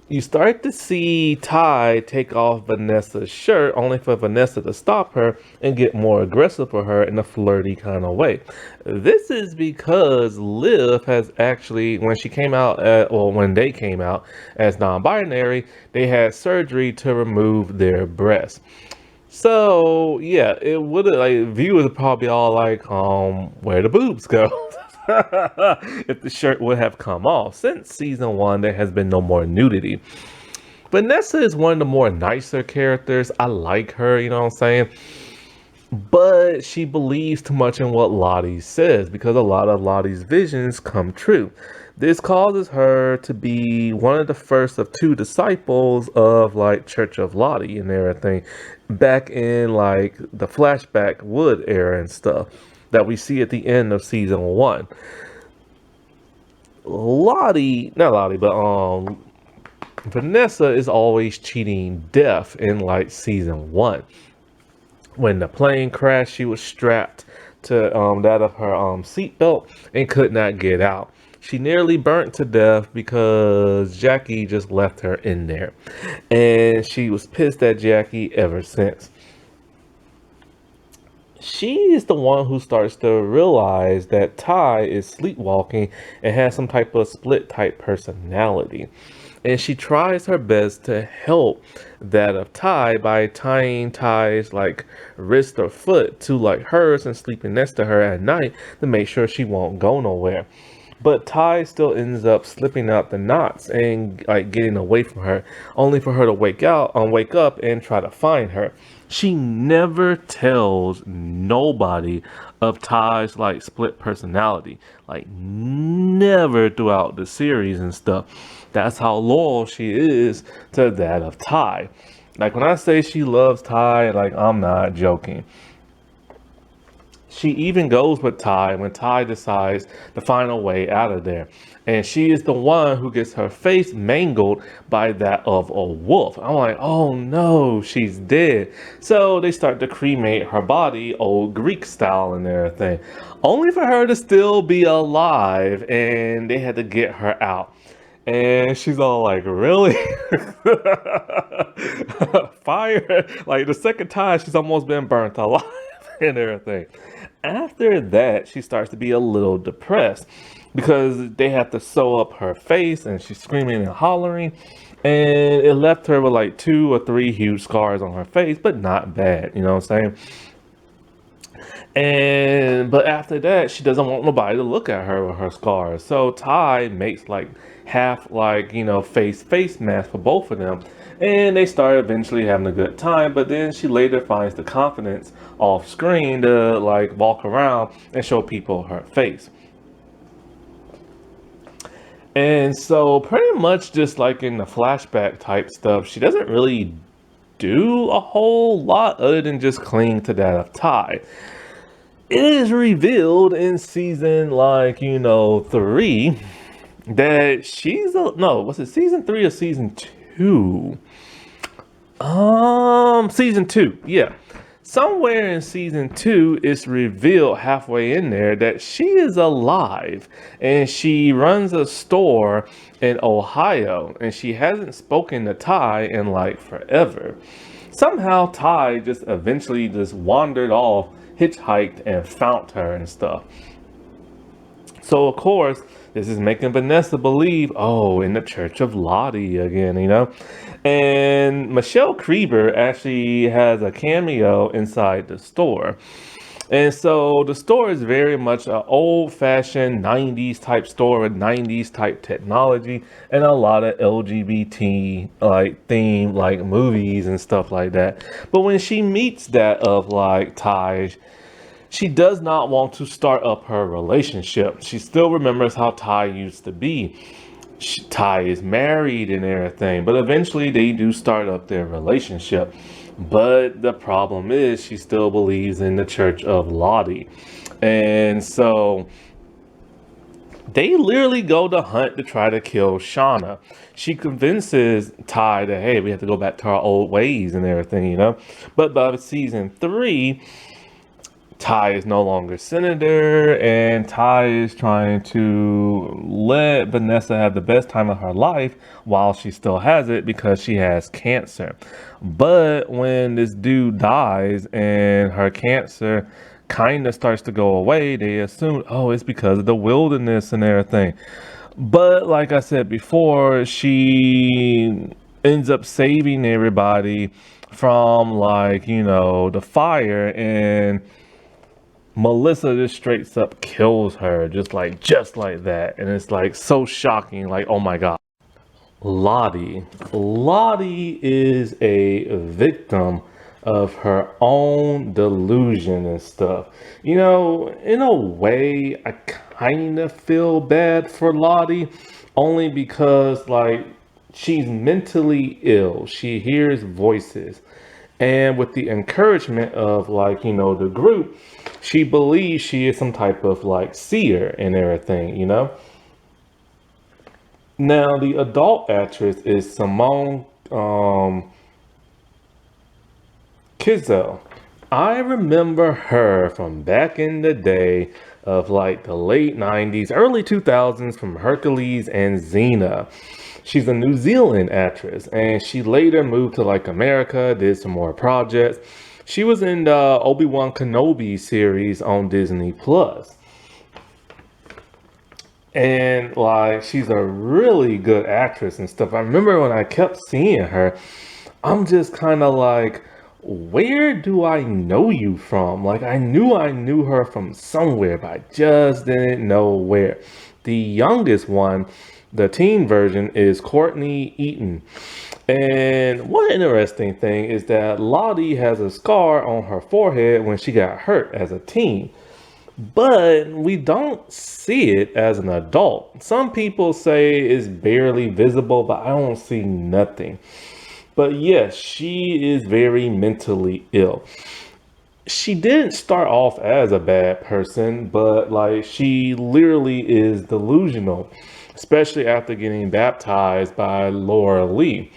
you start to see Ty take off Vanessa's shirt, only for Vanessa to stop her and get more aggressive for her in a flirty kind of way. This is because Liv has actually, when they came out as non-binary, they had surgery to remove their breasts. So yeah, it would have, like, viewers would probably all like, where the boobs go? If the shirt would have come off. Since season 1, there has been no more nudity. Vanessa is one of the more nicer characters. I like her, you know what I'm saying? But she believes too much in what Lottie says, because a lot of Lottie's visions come true. This causes her to be one of the first of 2 disciples of like Church of Lottie and everything, back in like the flashback Wood era and stuff that we see at the end of season 1. Vanessa is always cheating death in like season 1. When the plane crashed, she was strapped to that of her seatbelt and could not get out. She nearly burnt to death because Jackie just left her in there, and she was pissed at Jackie ever since. She is the one who starts to realize that Ty is sleepwalking and has some type of split type personality. And she tries her best to help that of Ty by tying Ty's like wrist or foot to like hers and sleeping next to her at night to make sure she won't go nowhere. But Ty still ends up slipping out the knots and like getting away from her, only for her to wake up and try to find her. She never tells nobody of Ty's like split personality, like never throughout the series and stuff. That's how loyal she is to that of Ty. Like when I say she loves Ty, like I'm not joking. She even goes with Ty when Ty decides to find a way out of there. And she is the one who gets her face mangled by that of a wolf. I'm like, oh no, she's dead. So they start to cremate her body, old Greek style and everything, only for her to still be alive, and they had to get her out. And she's all like, really? Fire? Like the second time she's almost been burnt alive and everything. After that, she starts to be a little depressed because they have to sew up her face and she's screaming and hollering. And it left her with like 2 or 3 huge scars on her face, but not bad, you know what I'm saying? But after that, she doesn't want nobody to look at her with her scars. So Ty makes like half like, face mask for both of them. And they start eventually having a good time, but then she later finds the confidence off screen to like walk around and show people her face. And so pretty much just like in the flashback type stuff, she doesn't really do a whole lot other than just cling to that of Ty. It is revealed in season 3 that she's a no, was it season three or season two? Season two, yeah. Somewhere in season two, it's revealed halfway in there that she is alive and she runs a store in Ohio and she hasn't spoken to Ty in like forever. Somehow Ty just eventually just wandered off, hitchhiked, and found her and stuff. So of course, this is making Vanessa believe, oh, in the Church of Lottie again, you know. And Michelle Krieber actually has a cameo inside the store. And so the store is very much an old-fashioned 90s type store with 90s type technology and a lot of LGBT like theme like movies and stuff like that. But when she meets that of like Ty, she does not want to start up her relationship. She still remembers how Ty used to be. Ty is married and everything, but eventually they do start up their relationship. But the problem is she still believes in the Church of Lottie. And so they literally go to hunt to try to kill Shauna. She convinces Ty that, hey, we have to go back to our old ways and everything, you know? But by season three, Ty is no longer senator, and Ty is trying to let Vanessa have the best time of her life while she still has it because she has cancer. But when this dude dies and her cancer kind of starts to go away, they assume, oh, it's because of the wilderness and everything. But like I said before, she ends up saving everybody from like, you know, the fire, and Melissa just straight up kills her just like that. And it's like so shocking, like, oh my god. Lottie. Lottie is a victim of her own delusion and stuff. You know, in a way, I kind of feel bad for Lottie only because, like, she's mentally ill. She hears voices. And with the encouragement of, like, you know, the group, she believes she is some type of, like, seer and everything, you know? Now, the adult actress is Simone Kizzo. I remember her from back in the day of like the late 90s, early 2000s from Hercules and Xena. She's a New Zealand actress and she later moved to like America, did some more projects. She was in the Obi-Wan Kenobi series on Disney Plus. And like she's a really good actress and stuff. I remember when I kept seeing her, I'm just kind of like, where do I know you from? Like I knew her from somewhere, but I just didn't know where. The youngest one, the teen version, is Courtney Eaton. And one interesting thing is that Lottie has a scar on her forehead when she got hurt as a teen. But we don't see it as an adult. Some people say it's barely visible, but I don't see nothing. But yes, she is very mentally ill. She didn't start off as a bad person, but like she literally is delusional, especially after getting baptized by Laura Lee,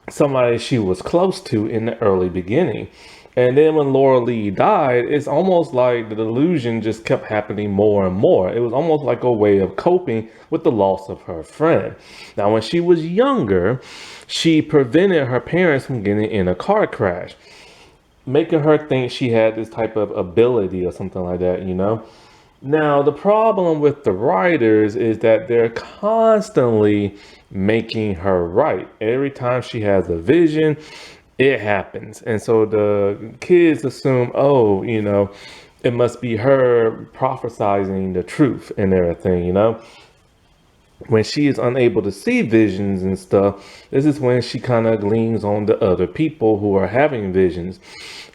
somebody she was close to in the early beginning. And then when Laura Lee died, it's almost like the delusion just kept happening more and more. It was almost like a way of coping with the loss of her friend. Now, when she was younger, she prevented her parents from getting in a car crash, making her think she had this type of ability or something like that, you know? Now, the problem with the writers is that they're constantly making her right. Every time she has a vision, it happens. And so the kids assume, oh, you know, it must be her prophesizing the truth and everything, you know? When she is unable to see visions and stuff, this is when she kind of leans on the other people who are having visions,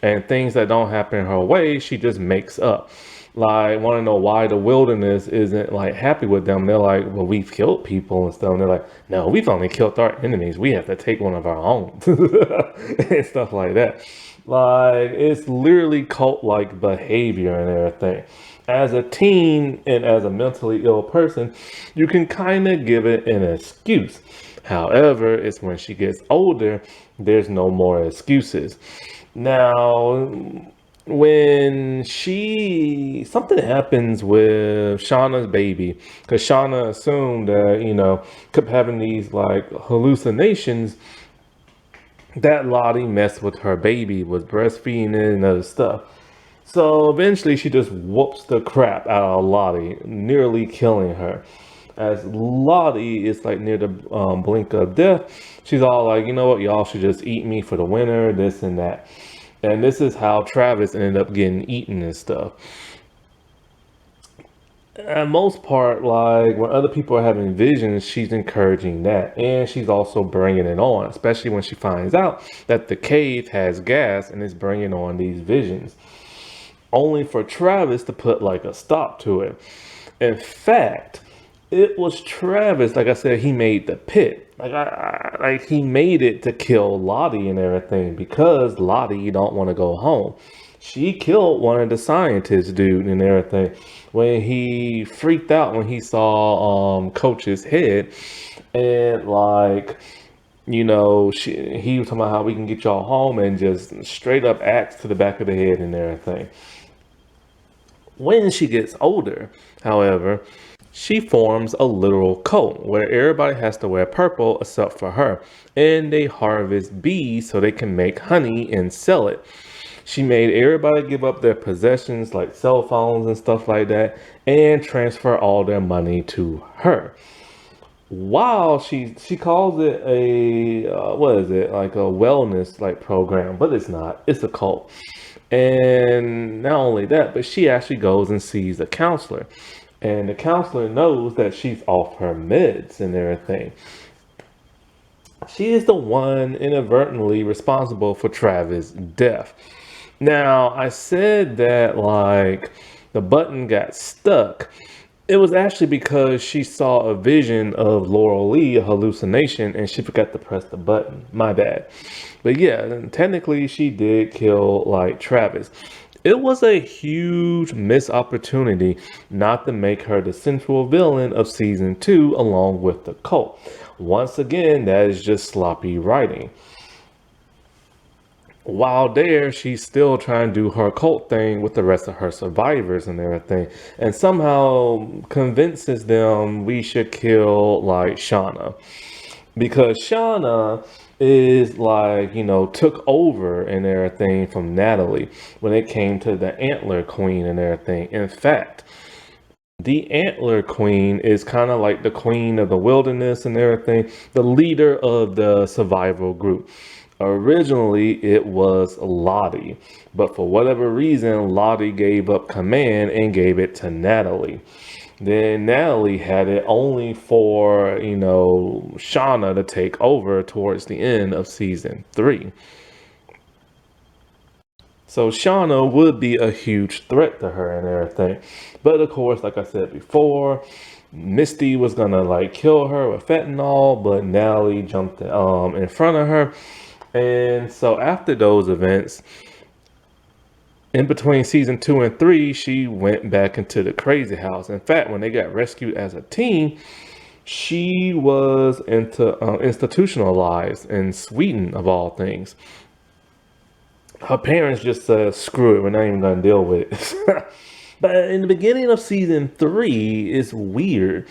and things that don't happen her way, she just makes up. Like, want to know why the wilderness isn't like happy with them. They're like, well, we've killed people and stuff. And they're like, no, we've only killed our enemies. We have to take one of our own and stuff like that. Like, it's literally cult-like behavior and everything. As a teen and as a mentally ill person, you can kind of give it an excuse. However, it's when she gets older, there's no more excuses. Now, when something happens with Shauna's baby, because Shauna assumed that, kept having these like hallucinations that Lottie messed with her baby, was breastfeeding it and other stuff. So eventually she just whoops the crap out of Lottie, nearly killing her. As Lottie is like near the blink of death, she's all like, you know what, y'all should just eat me for the winter, this and that. And this is how Travis ended up getting eaten and stuff. And most part, like when other people are having visions, she's encouraging that. And she's also bringing it on, especially when she finds out that the cave has gas and is bringing on these visions. Only for Travis to put like a stop to it. In fact, it was Travis, like I said, he made the pit. Like he made it to kill Lottie and everything because Lottie don't want to go home. She killed one of the scientists dude and everything when he freaked out when he saw Coach's head and like he was talking about how we can get y'all home and just straight up axe to the back of the head and everything. When she gets older, however, she forms a literal cult where everybody has to wear purple except for her. And they harvest bees so they can make honey and sell it. She made everybody give up their possessions like cell phones and stuff like that and transfer all their money to her. While she calls it a what is it, like a wellness like program, but it's not. It's a cult. And not only that, but she actually goes and sees a counselor. And the counselor knows that she's off her meds and everything. She is the one inadvertently responsible for Travis' death. Now, I said that like the button got stuck. It was actually because she saw a vision of Laurel Lee, a hallucination, and she forgot to press the button. My bad. But yeah, technically she did kill like Travis. It was a huge missed opportunity not to make her the central villain of season 2 along with the cult. Once again, that is just sloppy writing. While there, she's still trying to do her cult thing with the rest of her survivors and everything, and somehow convinces them we should kill like Shauna. Because Shauna is like, took over and everything from Natalie when it came to the Antler Queen and everything. In fact, the Antler Queen is kind of like the queen of the wilderness and everything, the leader of the survival group. Originally, it was Lottie, but for whatever reason, Lottie gave up command and gave it to Natalie. Then Natalie had it only for, Shauna to take over towards the end of season 3. So Shauna would be a huge threat to her and everything. But of course, like I said before, Misty was gonna like kill her with fentanyl, but Natalie jumped in front of her. And so after those events, in between season 2 and 3, she went back into the crazy house. In fact, when they got rescued as a team, she was institutionalized in Sweden, of all things. Her parents just said, screw it, we're not even going to deal with it. But in the beginning of season 3, it's weird.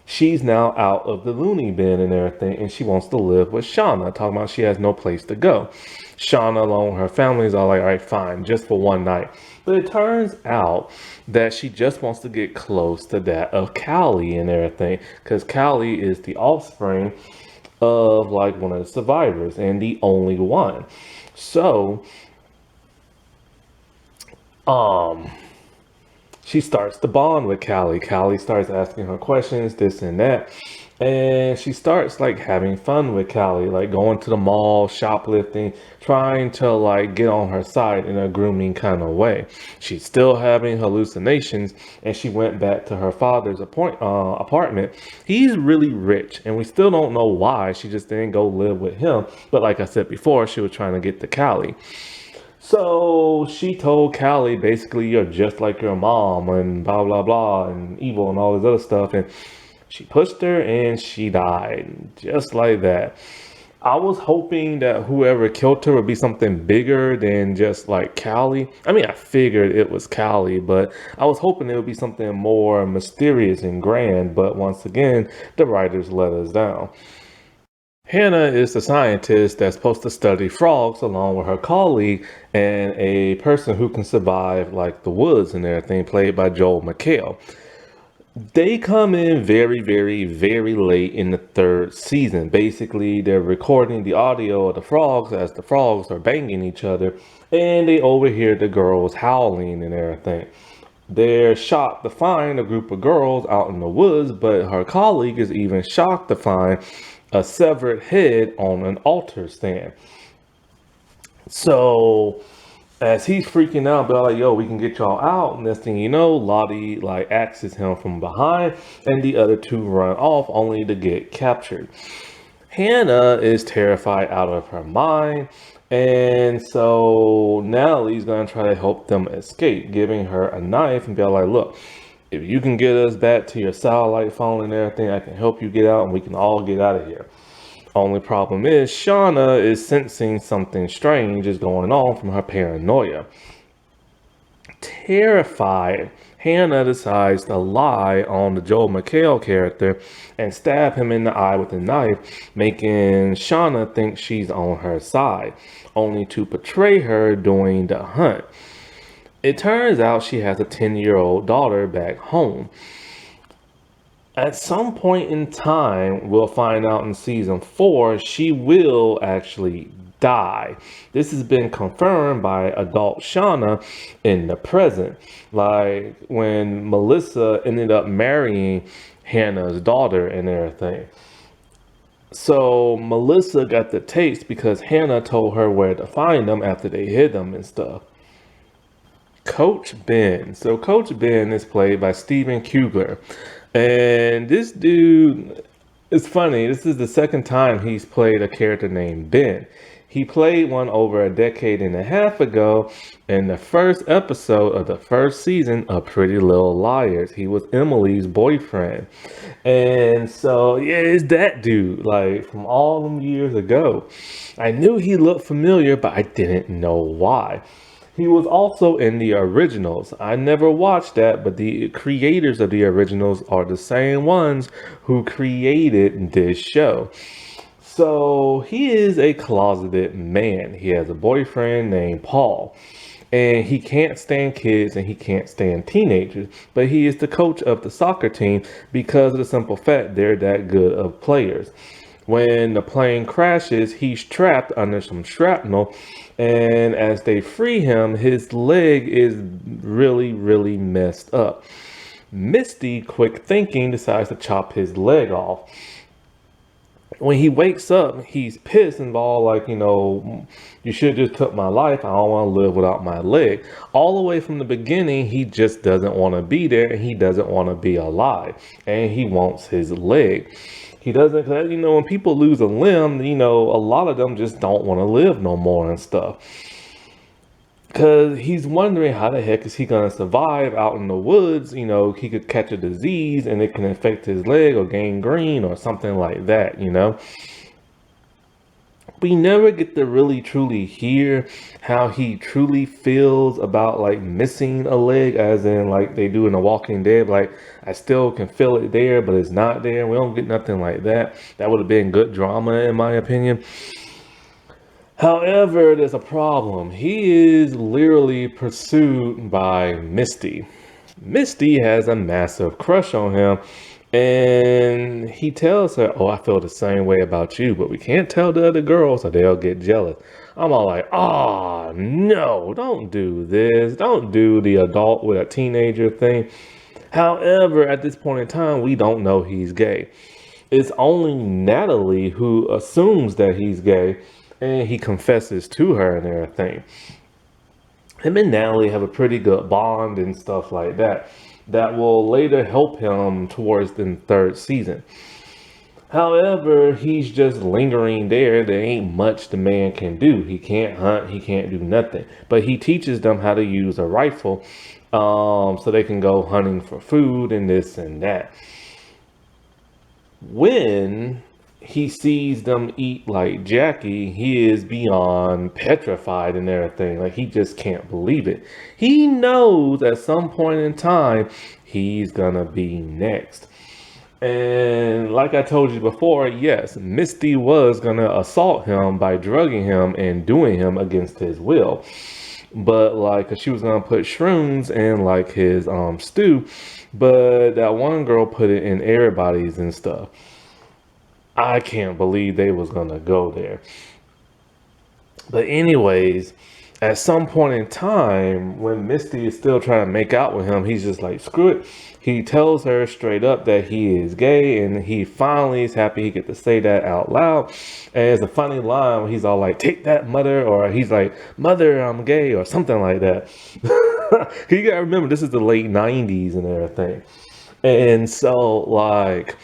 She's now out of the loony bin and everything, and she wants to live with Shauna, talking about she has no place to go. Shauna, along with her family, is all like, all right, fine, just for one night. But it turns out that she just wants to get close to that of Callie and everything, because Callie is the offspring of like one of the survivors and the only one. So, she starts to bond with Callie. Callie starts asking her questions, this and that. And she starts like having fun with Callie, like going to the mall, shoplifting, trying to like get on her side in a grooming kind of way. She's still having hallucinations, and she went back to her father's apartment. He's really rich, and we still don't know why she just didn't go live with him. But like I said before, she was trying to get to Callie. So she told Callie basically, you're just like your mom and blah blah blah and evil and all this other stuff, and she pushed her and she died just like that. I was hoping that whoever killed her would be something bigger than just like Callie. I mean, I figured it was Callie, but I was hoping it would be something more mysterious and grand. But once again, the writers let us down. Hannah is the scientist that's supposed to study frogs along with her colleague and a person who can survive like the woods and everything, played by Joel McHale. They come in very, very, very late in the third season. Basically, they're recording the audio of the frogs as the frogs are banging each other, and they overhear the girls howling and everything. They're shocked to find a group of girls out in the woods, but her colleague is even shocked to find a severed head on an altar stand. So as he's freaking out, but like, yo, we can get y'all out. Next thing you know, Lottie like axes him from behind, and the other two run off only to get captured. Hannah is terrified out of her mind, and so Natalie's gonna try to help them escape, giving her a knife and be like, look, if you can get us back to your satellite phone and everything, I can help you get out and we can all get out of here. Only problem is Shauna is sensing something strange is going on from her paranoia. Terrified, Hannah decides to lie on the Joel McHale character and stab him in the eye with a knife, making Shauna think she's on her side, only to betray her during the hunt. It turns out she has a 10-year-old daughter back home. At some point in time, we'll find out in season 4, she will actually die. This has been confirmed by adult Shauna in the present. Like when Melissa ended up marrying Hannah's daughter and everything. So Melissa got the tapes because Hannah told her where to find them after they hid them and stuff. Coach Ben. So Coach Ben is played by Steven Kugler. And this dude is funny. This is the second time he's played a character named Ben. He played one over a decade and a half ago in the first episode of the first season of Pretty Little Liars. He was Emily's boyfriend. And so, yeah, it's that dude, like from all them years ago. I knew he looked familiar, but I didn't know why. He was also in the originals. I never watched that, but the creators of the originals are the same ones who created this show. So he is a closeted man. He has a boyfriend named Paul. And he can't stand kids and he can't stand teenagers. But he is the coach of the soccer team because of the simple fact they're that good of players. When the plane crashes, he's trapped under some shrapnel, and as they free him, his leg is really, really messed up. Misty, quick thinking, decides to chop his leg off. When he wakes up, he's pissed and all like, you should have just took my life. I don't want to live without my leg. All the way from the beginning, he just doesn't want to be there and he doesn't want to be alive. And he wants his leg. He doesn't, when people lose a limb, a lot of them just don't want to live no more and stuff. Because he's wondering how the heck is he going to survive out in the woods. He could catch a disease and it can affect his leg or gangrene or something like that, We never get to really truly hear how he truly feels about like missing a leg, as in like they do in The Walking Dead. Like, I still can feel it there, but it's not there. We don't get nothing like that. That would have been good drama in my opinion. However, there's a problem. He is literally pursued by Misty. Misty has a massive crush on him, and he tells her, oh, I feel the same way about you, but we can't tell the other girls or they'll get jealous. I'm all like, oh, no, don't do this. Don't do the adult with a teenager thing. However, at this point in time, we don't know he's gay. It's only Natalie who assumes that he's gay, and he confesses to her and everything. Him and Natalie have a pretty good bond and stuff like that will later help him towards the third season. However, he's just lingering there. There ain't much the man can do. He can't hunt, he can't do nothing. But he teaches them how to use a rifle, so they can go hunting for food and this and that. When he sees them eat like Jackie, he is beyond petrified and everything. Like, he just can't believe it. He knows at some point in time he's gonna be next. And like I told you before, yes, Misty was gonna assault him by drugging him and doing him against his will. But like, 'cause she was gonna put shrooms in like his stew, but that one girl put it in everybody's and stuff. I can't believe they was gonna go there. But anyways, at some point in time, when Misty is still trying to make out with him, he's just like, screw it. He tells her straight up that he is gay, and he finally is happy he get to say that out loud. And it's a funny line when he's all like, take that, mother, or he's like, mother, I'm gay, or something like that. You gotta remember, this is the late 90s and everything. And so, like,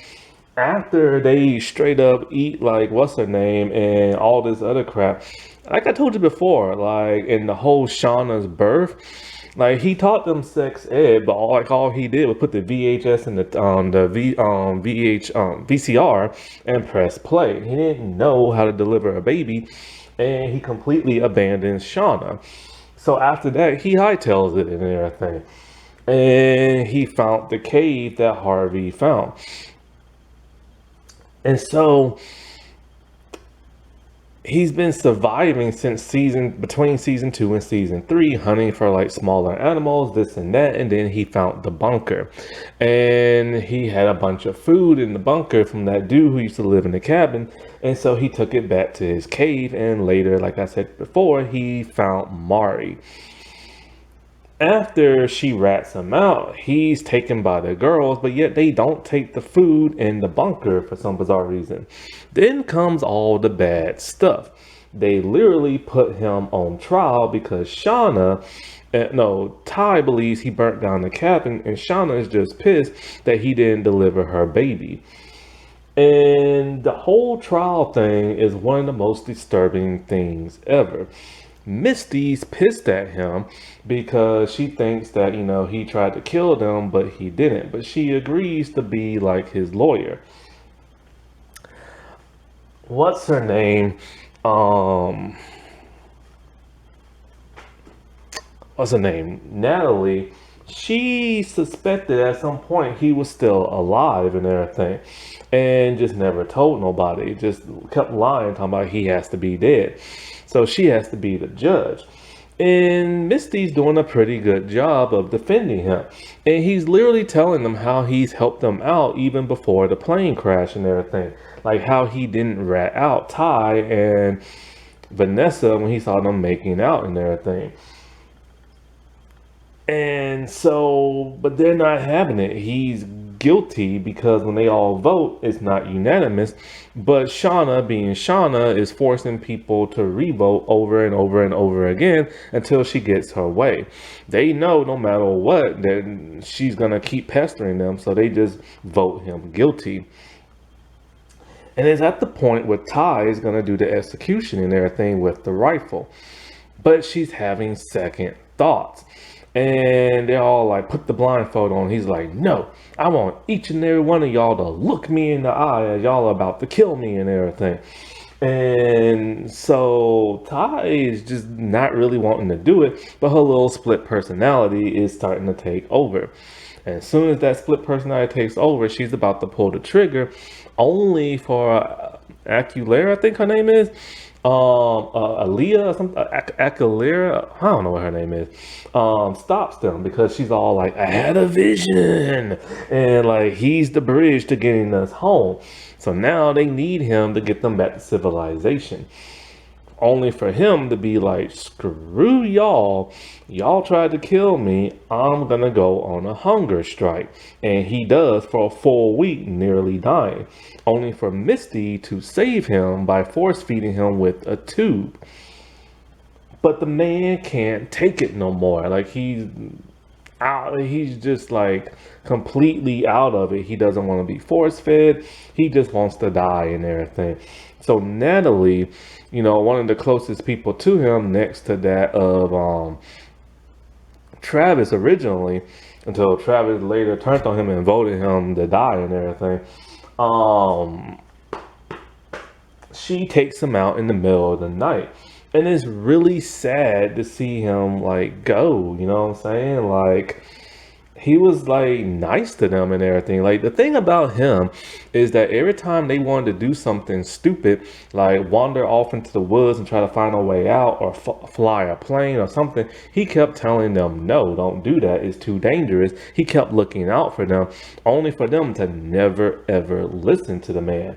after they straight up eat like what's her name and all this other crap, like I told you before, like in the whole Shauna's birth, like he taught them sex ed, but all he did was put the VHS in the VCR and press play. He didn't know how to deliver a baby, and he completely abandoned Shauna. So after that, he hightails it and everything, and he found the cave that Harvey found. And so he's been surviving since between season 2 and season 3, hunting for like smaller animals, this and that. And then he found the bunker, and he had a bunch of food in the bunker from that dude who used to live in the cabin. And so he took it back to his cave, and later, like I said before, he found Mari. After she rats him out, he's taken by the girls, but yet they don't take the food in the bunker for some bizarre reason. Then comes all the bad stuff. They literally put him on trial because Ty believes he burnt down the cabin, and Shauna is just pissed that he didn't deliver her baby. And the whole trial thing is one of the most disturbing things ever. Misty's pissed at him because she thinks that, he tried to kill them, but he didn't. But she agrees to be like his lawyer. What's her name? What's her name? Natalie. She suspected at some point he was still alive and everything, and just never told nobody. Just kept lying, talking about he has to be dead. So she has to be the judge. And Misty's doing a pretty good job of defending him. And he's literally telling them how he's helped them out even before the plane crash and everything. Like how he didn't rat out Ty and Vanessa when he saw them making out and everything. And so, but they're not having it. He's guilty because when they all vote, it's not unanimous. But Shauna, being Shauna, is forcing people to revote over and over and over again until she gets her way. They know no matter what that she's going to keep pestering them, so they just vote him guilty. And it's at the point where Ty is going to do the execution and everything with the rifle. But she's having second thoughts. And they're all like, put the blindfold on. He's like, no, I want each and every one of y'all to look me in the eye as y'all are about to kill me and everything. And so Ty is just not really wanting to do it, but her little split personality is starting to take over. And as soon as that split personality takes over, she's about to pull the trigger, only for Aculera, I think her name is. Aaliyah or something, Aculera, I don't know what her name is, stops them because she's all like, I had a vision, and like he's the bridge to getting us home. So now they need him to get them back to civilization. Only for him to be like, screw y'all tried to kill me, I'm gonna go on a hunger strike. And he does for a full week, nearly dying. Only for Misty to save him by force feeding him with a tube. But the man can't take it no more. Like out. He's just like completely out of it. He doesn't want to be force fed. He just wants to die and everything. So Natalie, one of the closest people to him, next to that of Travis originally, until Travis later turned on him and voted him to die and everything. Um, she takes him out in the middle of the night. And it's really sad to see him like go, you know what I'm saying? Like he was like nice to them and everything. Like the thing about him is that every time they wanted to do something stupid, like wander off into the woods and try to find a way out, or fly a plane or something, he kept telling them, no, don't do that. It's too dangerous. He kept looking out for them, only for them to never ever listen to the man.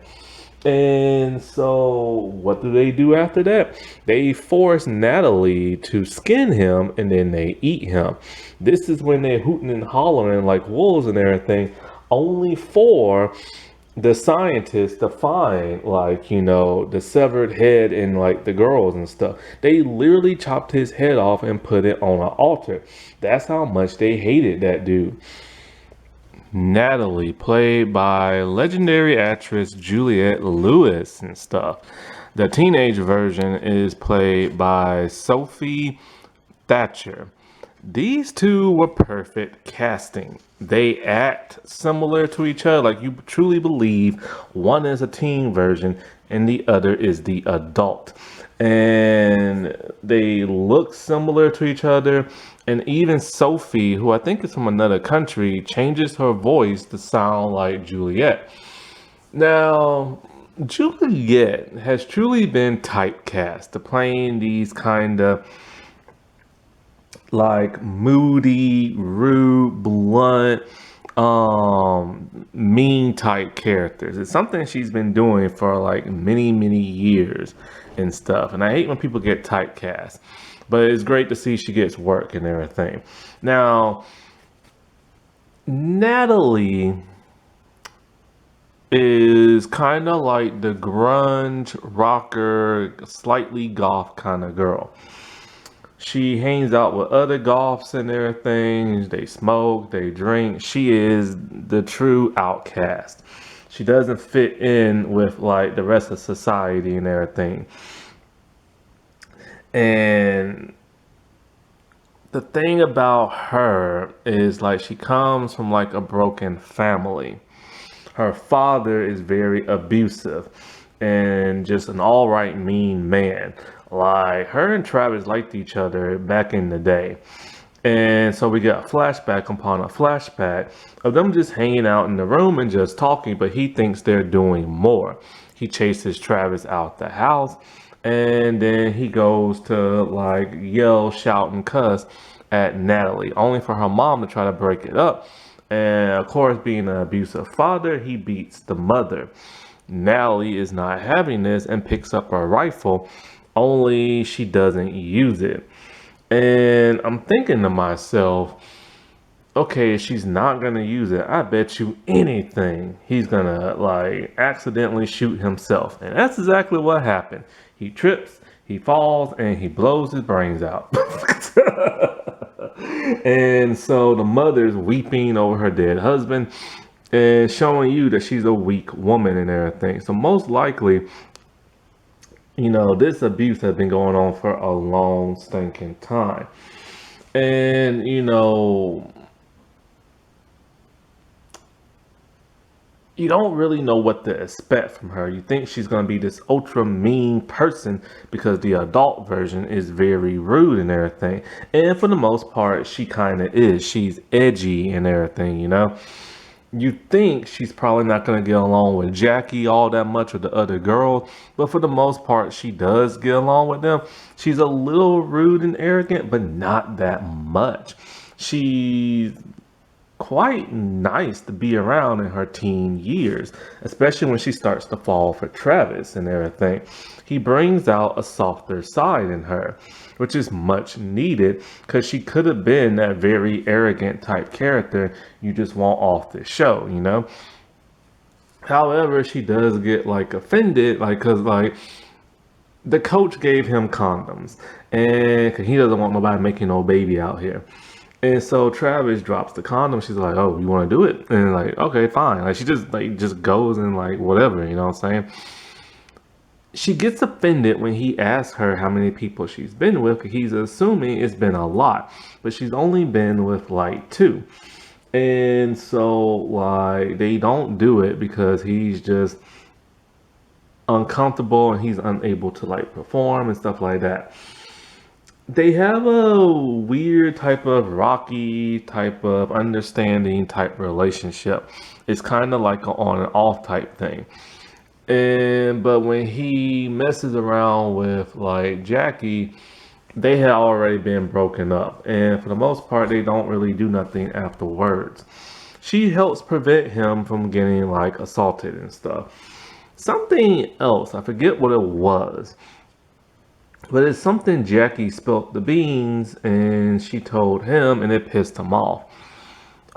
And so, what do they do after that? They force Natalie to skin him and then they eat him. This is when they're hooting and hollering like wolves and everything, only for the scientists to find, like, the severed head and like the girls and stuff. They literally chopped his head off and put it on an altar. That's how much they hated that dude. Natalie, played by legendary actress Juliette Lewis and stuff. The teenage version is played by Sophie Thatcher. These two were perfect casting. They act similar to each other, like you truly believe one is a teen version and the other is the adult. And they look similar to each other. And even Sophie, who I think is from another country, changes her voice to sound like Juliet. Now, Juliet has truly been typecast to playing these kind of like moody, rude, blunt, mean type characters. It's something she's been doing for like many, many years and stuff. And I hate when people get typecast, but it's great to see she gets work and everything. Now, Natalie is kind of like the grunge rocker, slightly goth kind of girl. She hangs out with other goths and everything. They smoke, they drink. She is the true outcast. She doesn't fit in with like the rest of society and everything. And the thing about her is like she comes from like a broken family. Her father is very abusive and just an all right mean man. Like her and Travis liked each other back in the day. And so we got flashback upon a flashback of them just hanging out in the room and just talking, but he thinks they're doing more. He chases Travis out the house and then he goes to like yell, shout, and cuss at Natalie, only for her mom to try to break it up. And of course, being an abusive father, he beats the mother. Natalie is not having this and picks up a rifle, only she doesn't use it. And I'm thinking to myself, okay, if she's not gonna use it, I bet you anything he's gonna like accidentally shoot himself. And that's exactly what happened. He trips, he falls, and he blows his brains out. And so the mother's weeping over her dead husband and showing you that she's a weak woman and everything. So most likely, this abuse has been going on for a long stinking time. And, you don't really know what to expect from her. You think she's going to be this ultra mean person because the adult version is very rude and everything. And for the most part, she kind of is. She's edgy and everything, You think she's probably not going to get along with Jackie all that much with the other girls, but for the most part, she does get along with them. She's a little rude and arrogant, but not that much. She's quite nice to be around in her teen years, especially when she starts to fall for Travis and everything. He brings out a softer side in her, which is much needed because she could have been that very arrogant type character you just want off the show, However, she does get like offended, like, cause like the coach gave him condoms and 'cause he doesn't want nobody making no baby out here. And so Travis drops the condom. She's like, "Oh, you want to do it?" And like, "Okay, fine." Like she just goes and like whatever, you know what I'm saying? She gets offended when he asks her how many people she's been with. He's assuming it's been a lot, but she's only been with like two. And so like they don't do it because he's just uncomfortable and he's unable to like perform and stuff like that. They have a weird type of rocky type of understanding type relationship. It's kind of like an on and off type thing. And but when he messes around with like Jackie, they had already been broken up. And for the most part, they don't really do nothing afterwards. She helps prevent him from getting like assaulted and stuff. Something else, I forget what it was, but it's something Jackie spilled the beans and she told him and it pissed him off.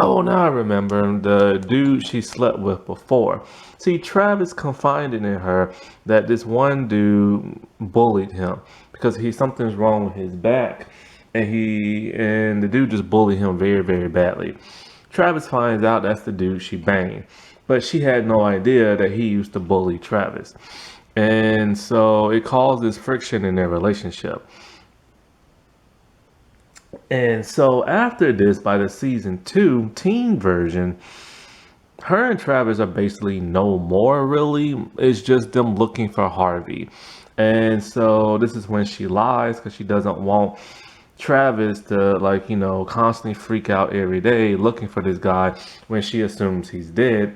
Oh, now I remember the dude she slept with before. See, Travis confided in her that this one dude bullied him because he something's wrong with his back, and the dude just bullied him very, very badly. Travis finds out that's the dude she banged, but she had no idea that he used to bully Travis, and so it causes friction in their relationship. And so after this, by the season two teen version, her and Travis are basically no more really. It's just them looking for Harvey. And so this is when she lies because she doesn't want Travis to like, constantly freak out every day looking for this guy when she assumes he's dead.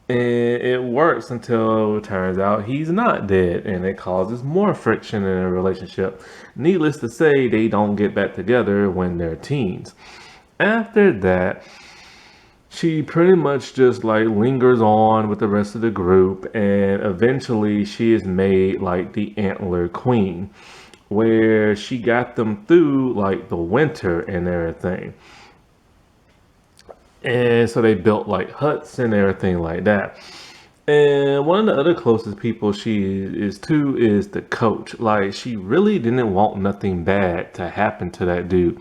And it works until it turns out he's not dead, and it causes more friction in a relationship. Needless to say, they don't get back together when they're teens. After that, she pretty much just like lingers on with the rest of the group, and eventually she is made like the antler queen, where she got them through like the winter and everything. And so they built like huts and everything like that. And one of the other closest people she is to is the coach. Like she really didn't want nothing bad to happen to that dude.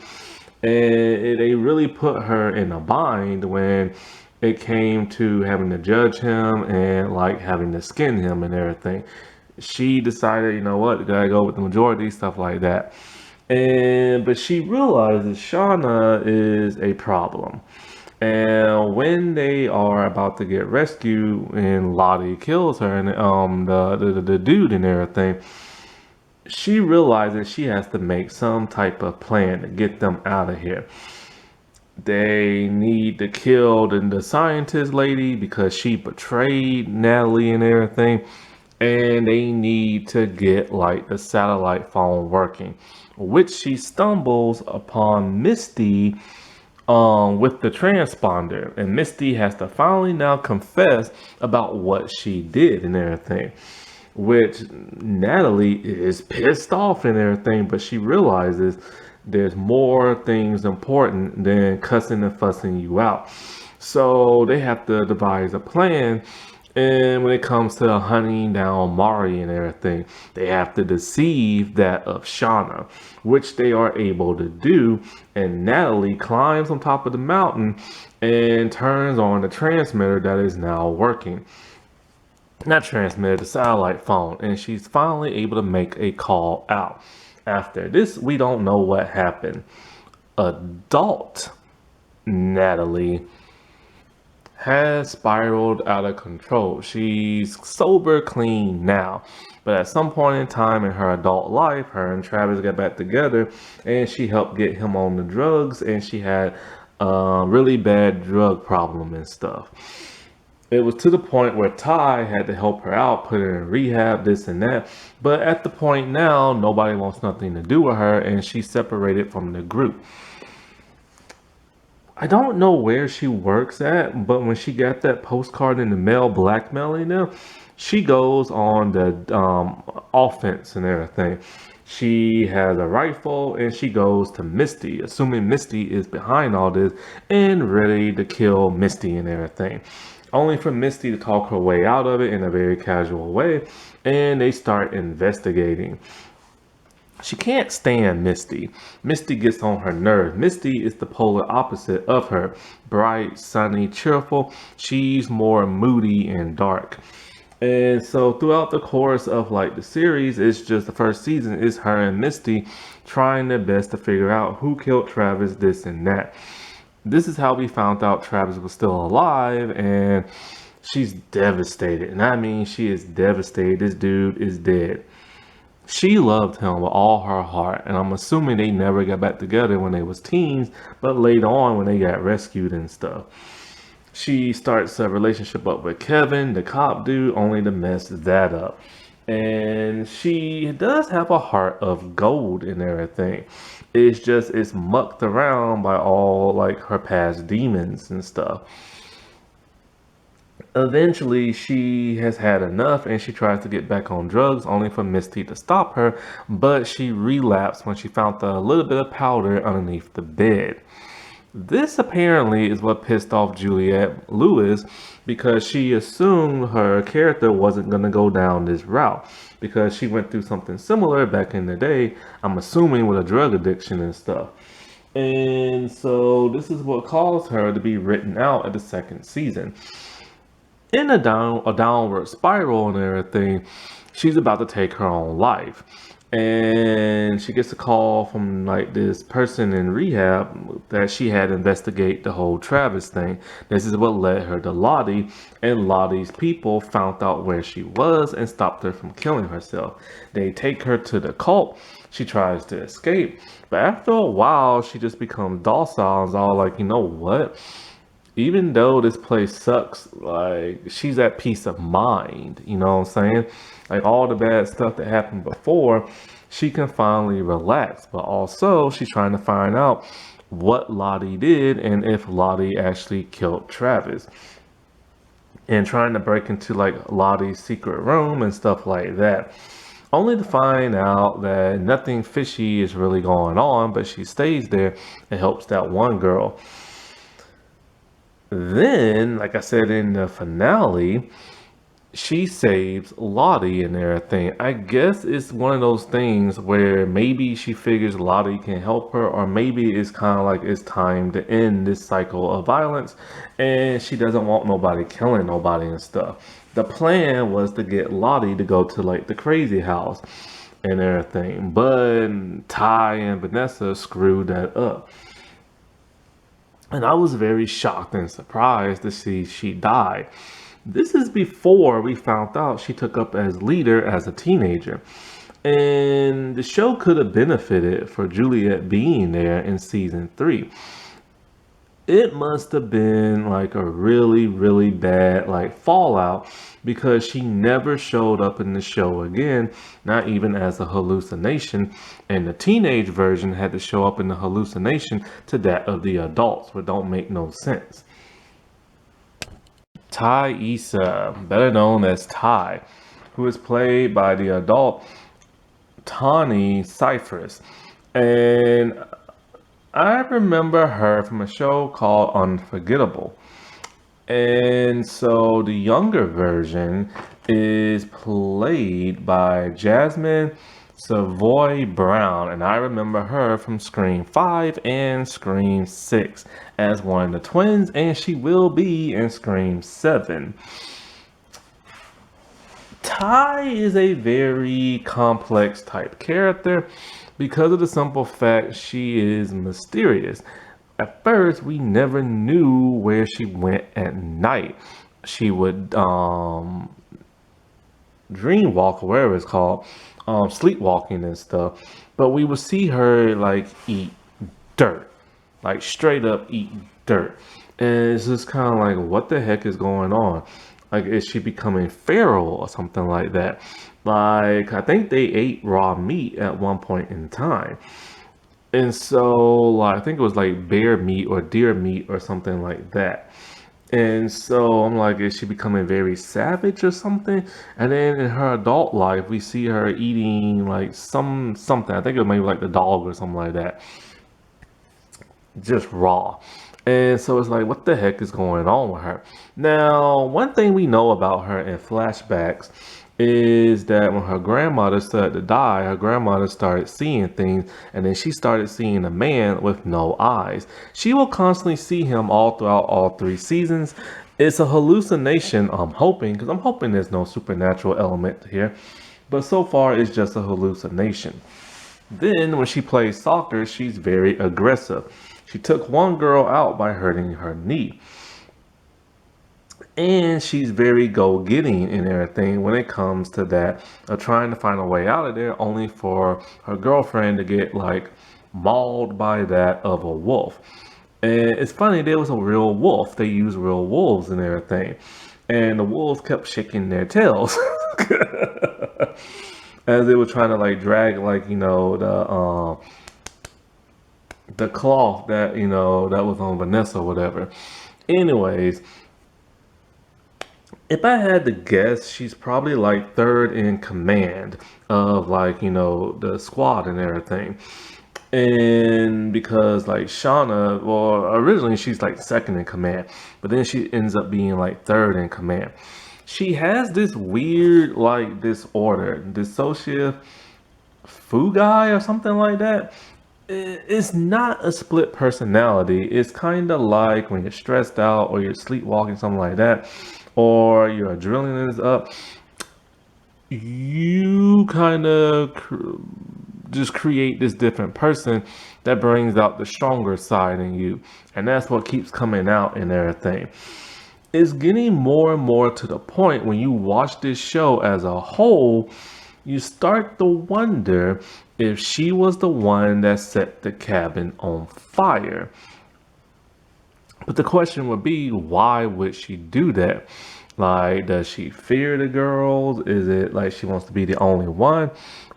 And they really put her in a bind when it came to having to judge him and like having to skin him and everything. She decided, you know what, gotta go with the majority, stuff like that. And but she realizes Shauna is a problem. And when they are about to get rescued and Lottie kills her and the dude and everything, she realizes she has to make some type of plan to get them out of here. They need to kill the scientist lady because she betrayed Natalie and everything. And they need to get like the satellite phone working, which she stumbles upon Misty with the transponder, and Misty has to finally now confess about what she did and everything, which Natalie is pissed off and everything, but she realizes there's more things important than cussing and fussing you out. So they have to devise a plan. And when it comes to hunting down Mari and everything, they have to deceive that of Shauna, which they are able to do. And Natalie climbs on top of the mountain and turns on the transmitter that is now working. Not transmitter, the satellite phone. And she's finally able to make a call out. After this, we don't know what happened. Adult Natalie has spiraled out of control. She's sober clean now. But at some point in time in her adult life, her and Travis got back together and she helped get him on the drugs, and she had a really bad drug problem and stuff. It was to the point where Ty had to help her out, put her in rehab, this and that. But at the point now, nobody wants nothing to do with her and she's separated from the group. I don't know where she works at, but when she got that postcard in the mail blackmailing them, she goes on the offense and everything. She has a rifle and she goes to Misty, assuming Misty is behind all this and ready to kill Misty and everything. Only for Misty to talk her way out of it in a very casual way, and they start investigating. She can't stand Misty. Misty gets on her nerves. Misty is the polar opposite of her. Bright, sunny, cheerful. She's more moody and dark. And so throughout the course of like the series, it's just the first season is her and Misty trying their best to figure out who killed Travis, this and that. This is how we found out Travis was still alive, and she's devastated. And I mean, she is devastated. This dude is dead. She loved him with all her heart, and I'm assuming they never got back together when they was teens, but later on when they got rescued and stuff. She starts a relationship up with Kevin, the cop dude, only to mess that up. And she does have a heart of gold and everything. It's just it's mucked around by all like her past demons and stuff. Eventually, she has had enough and she tries to get back on drugs, only for Misty to stop her. But she relapsed when she found a little bit of powder underneath the bed. This apparently is what pissed off Juliette Lewis because she assumed her character wasn't going to go down this route because she went through something similar back in the day, I'm assuming with a drug addiction and stuff. And so this is what caused her to be written out at the second season. In a downward spiral and everything, she's about to take her own life. And she gets a call from like this person in rehab that she had to investigate the whole Travis thing. This is what led her to Lottie, and Lottie's people found out where she was and stopped her from killing herself. They take her to the cult. She tries to escape, but after a while, she just becomes docile and is all like, you know what? Even though this place sucks, like she's at peace of mind, you know what I'm saying? Like all the bad stuff that happened before, she can finally relax. But also she's trying to find out what Lottie did and if Lottie actually killed Travis. And trying to break into like Lottie's secret room and stuff like that. Only to find out that nothing fishy is really going on, but she stays there and helps that one girl. Then, like I said in the finale, she saves Lottie and everything. I guess it's one of those things where maybe she figures Lottie can help her, or maybe it's kind of like it's time to end this cycle of violence and she doesn't want nobody killing nobody and stuff. The plan was to get Lottie to go to like the crazy house and everything, but Ty and Vanessa screwed that up. And I was very shocked and surprised to see she died. This is before we found out she took up as leader as a teenager. And the show could have benefited for Juliet being there in season 3. It must have been like a really, really bad like fallout because she never showed up in the show again, not even as a hallucination. And the teenage version had to show up in the hallucination to that of the adults, which don't make no sense. Ty Issa, better known as Ty, who is played by the adult Tawny Cyphers. And I remember her from a show called Unforgettable. And so the younger version is played by Jasmine Savoy Brown. And I remember her from Scream 5 and Scream 6 as one of the twins. And she will be in Scream 7. Ty is a very complex type character because of the simple fact she is mysterious. At first, we never knew where she went at night. She would dream walk, or whatever it's called, sleepwalking and stuff. But we would see her like eat dirt, like straight up eat dirt. And it's just kind of like, what the heck is going on? Like, is she becoming feral or something like that? Like, I think they ate raw meat at one point in time. And so, like, I think it was like bear meat or deer meat or something like that. And so I'm like, is she becoming very savage or something? And then in her adult life, we see her eating like something. I think it was maybe like the dog or something like that, just raw. And so it's like, what the heck is going on with her? Now, one thing we know about her in flashbacks is that when her grandmother started to die, her grandmother started seeing things, and then she started seeing a man with no eyes. She will constantly see him all throughout all three seasons. It's a hallucination, I'm hoping, because I'm hoping there's no supernatural element here. But so far, it's just a hallucination. Then, when she plays soccer, she's very aggressive. She took one girl out by hurting her knee. And she's very go-getting and everything when it comes to that of trying to find a way out of there, only for her girlfriend to get like mauled by that of a wolf. And it's funny, there was a real wolf. They used real wolves and everything. And the wolves kept shaking their tails as they were trying to like drag like, the cloth that, that was on Vanessa or whatever. Anyways, if I had to guess, she's probably like third in command of like, the squad and everything. And because like Shauna, well, originally she's like second in command, but then she ends up being like third in command. She has this weird like disorder, dissociative fugi or something like that. It's not a split personality. It's kind of like when you're stressed out or you're sleepwalking, something like that, or your adrenaline is up. You kind of just create this different person that brings out the stronger side in you. And that's what keeps coming out in everything. It's getting more and more to the point when you watch this show as a whole, you start to wonder if she was the one that set the cabin on fire. But the question would be, why would she do that? Like, does she fear the girls? Is it like she wants to be the only one?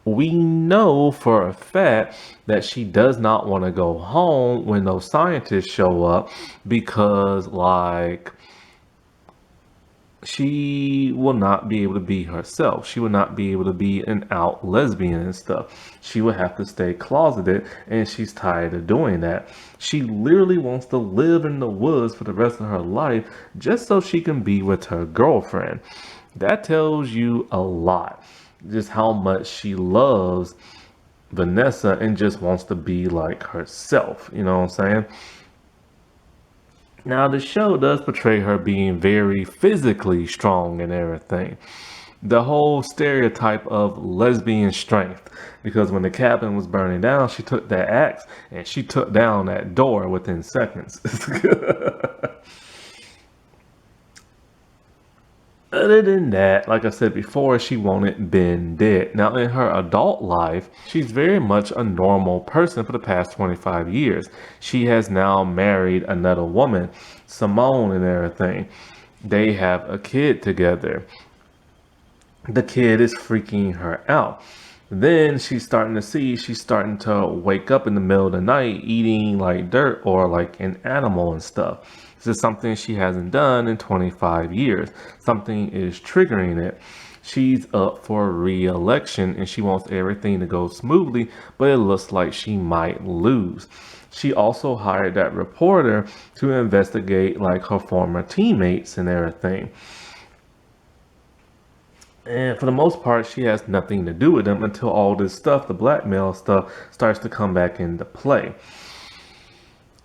We know for a fact that she does not want to go home when those scientists show up because, like, she will not be able to be herself. She will not be able to be an out lesbian and stuff. She will have to stay closeted, and she's tired of doing that. She literally wants to live in the woods for the rest of her life just so she can be with her girlfriend. That tells you a lot. Just how much she loves Vanessa and just wants to be like herself. You know what I'm saying? Now, the show does portray her being very physically strong and everything. The whole stereotype of lesbian strength. Because when the cabin was burning down, she took that axe and she took down that door within seconds. Other than that, like I said before, she wanted Ben dead. Now, in her adult life, she's very much a normal person for the past 25 years. She has now married another woman, Simone, and everything. They have a kid together. The kid is freaking her out. Then she's starting to wake up in the middle of the night eating like dirt or like an animal and stuff. This is something she hasn't done in 25 years. Something is triggering it. She's up for re-election and she wants everything to go smoothly, but it looks like she might lose. She also hired that reporter to investigate like her former teammates and everything. And for the most part, she has nothing to do with them until all this stuff, the blackmail stuff, starts to come back into play.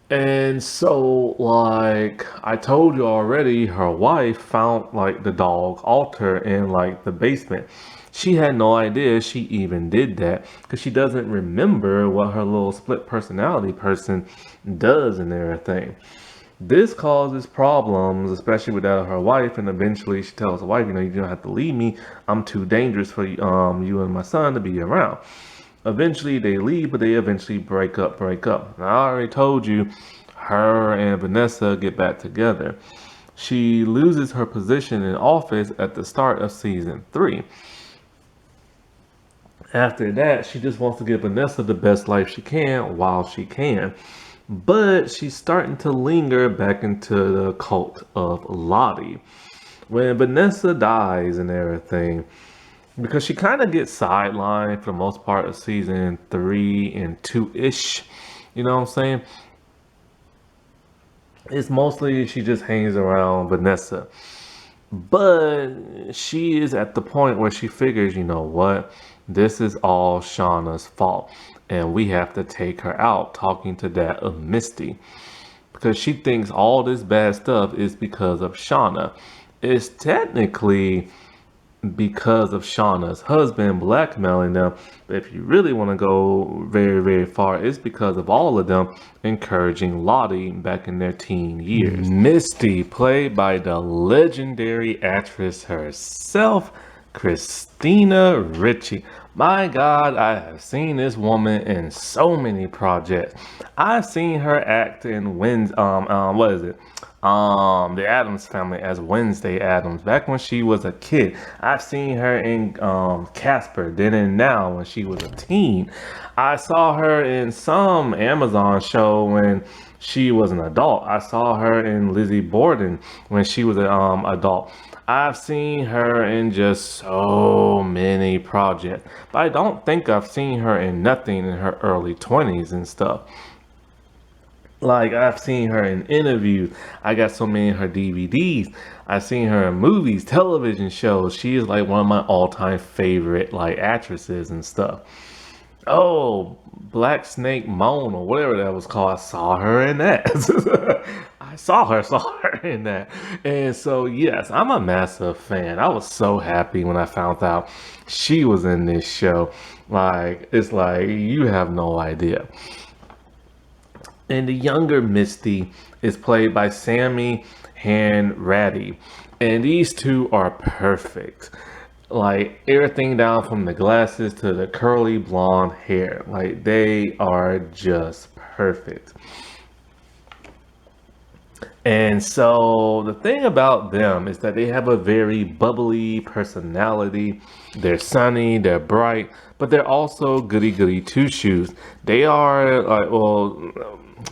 And so, like I told you already, her wife found like the dog altar in like the basement. She had no idea she even did that because she doesn't remember what her little split personality person does and everything. This causes problems, especially with that of her wife, and eventually she tells her wife, you don't have to leave me. I'm too dangerous for you and my son to be around. Eventually they leave, but they eventually break up. And I already told you, her and Vanessa get back together. She loses her position in office at the start of season 3. After that, she just wants to give Vanessa the best life she can while she can. But she's starting to linger back into the cult of Lottie. When Vanessa dies and everything, because she kind of gets sidelined for the most part of season 3 and 2-ish. You know what I'm saying? It's mostly she just hangs around Vanessa. But she is at the point where she figures, you know what? This is all Shauna's fault. And we have to take her out talking to that of Misty. Because she thinks all this bad stuff is because of Shauna. It's technically because of Shauna's husband blackmailing them. But if you really want to go very, very far, it's because of all of them encouraging Lottie back in their teen years. Misty, played by the legendary actress herself, Christina Ricci. My God, I have seen this woman in so many projects. I've seen her act in what is it? The Addams Family as Wednesday Addams back when she was a kid. I've seen her in Casper, then and now when she was a teen. I saw her in some Amazon show when she was an adult. I saw her in Lizzie Borden when she was an adult. I've seen her in just so many projects, but I don't think I've seen her in nothing in her early 20s and stuff. Like, I've seen her in interviews. I got so many of her DVDs. I've seen her in movies, television shows. She is like one of my all-time favorite like actresses and stuff. Oh, Black Snake Moan or whatever that was called. I saw her in that. I saw her in that. And so yes, I'm a massive fan. I was so happy when I found out she was in this show. Like, it's like you have no idea. And the younger Misty is played by Sammy Hanratty. And these two are perfect. Like, everything down from the glasses to the curly blonde hair. Like, they are just perfect. And so the thing about them is that they have a very bubbly personality. They're sunny, they're bright, but they're also goody goody two shoes. They are like, well,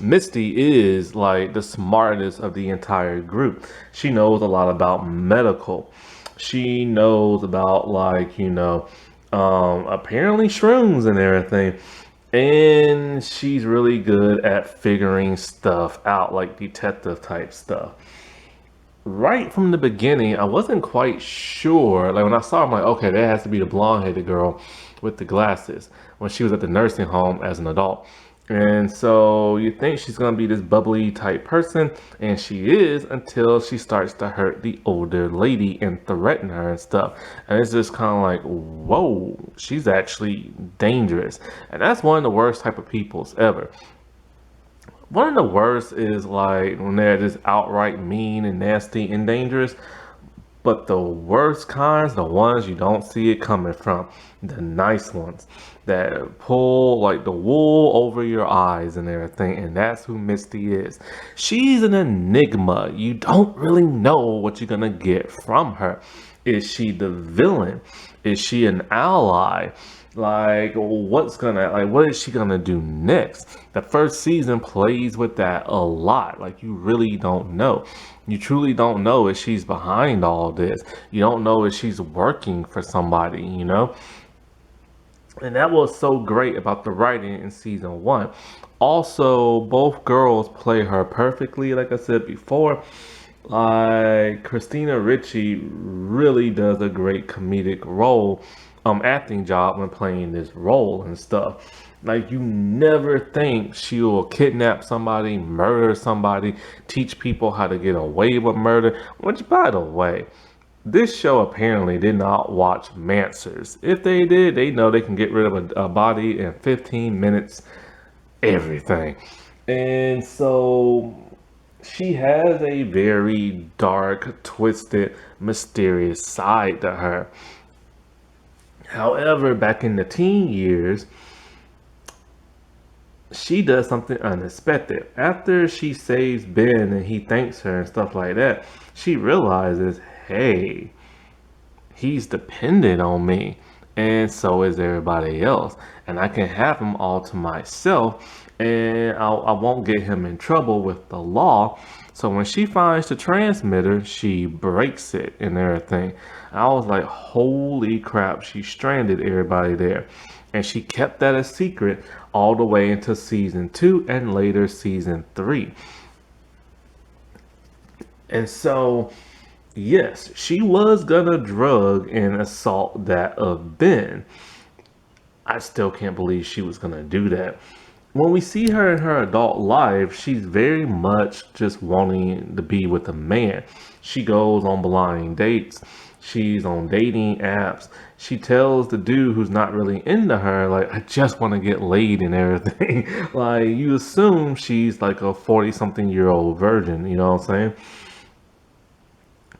Misty is like the smartest of the entire group. She knows a lot about medical. She knows about like, apparently shrooms and everything. And she's really good at figuring stuff out, like detective type stuff. Right from the beginning, I wasn't quite sure. Like when I saw her, I'm like, okay, that has to be the blonde-headed girl with the glasses when she was at the nursing home as an adult. And so you think she's gonna be this bubbly type person, and she is until she starts to hurt the older lady and threaten her and stuff. And it's just kind of like, whoa, she's actually dangerous. And that's one of the worst type of peoples ever. One of the worst is like when they're just outright mean and nasty and dangerous. But the worst kinds, the ones you don't see it coming from, the nice ones that pull like the wool over your eyes and everything, and that's who Misty is. She's an enigma. You don't really know what you're gonna get from her. Is she the villain? Is she an ally? What is she gonna do next? The first season plays with that a lot. Like, you really don't know. You truly don't know if she's behind all this. You don't know if she's working for somebody. And that was so great about the writing in season one. Also, both girls play her perfectly, like I said before. Like, Christina Ricci really does a great comedic role, acting job when playing this role and stuff. Like, you never think she will kidnap somebody, murder somebody, teach people how to get away with murder. Which, by the way, this show apparently did not watch Mancers. If they did, they know they can get rid of a body in 15 minutes, everything. And so she has a very dark, twisted, mysterious side to her. However, back in the teen years, she does something unexpected. After she saves Ben and he thanks her and stuff like that, she realizes, hey, he's dependent on me, and so is everybody else, and I can have him all to myself, and I won't get him in trouble with the law. So when she finds the transmitter, she breaks it and everything. And I was like, holy crap, she stranded everybody there. And she kept that a secret all the way into season 2 and later season 3. And so Yes, she was gonna drug and assault that of Ben. I still can't believe she was gonna do that. When we see her in her adult life, she's very much just wanting to be with a man. She goes on blind dates. She's on dating apps. She tells the dude who's not really into her, like, I just want to get laid and everything. Like, you assume she's like a 40 something year old virgin, you know what I'm saying?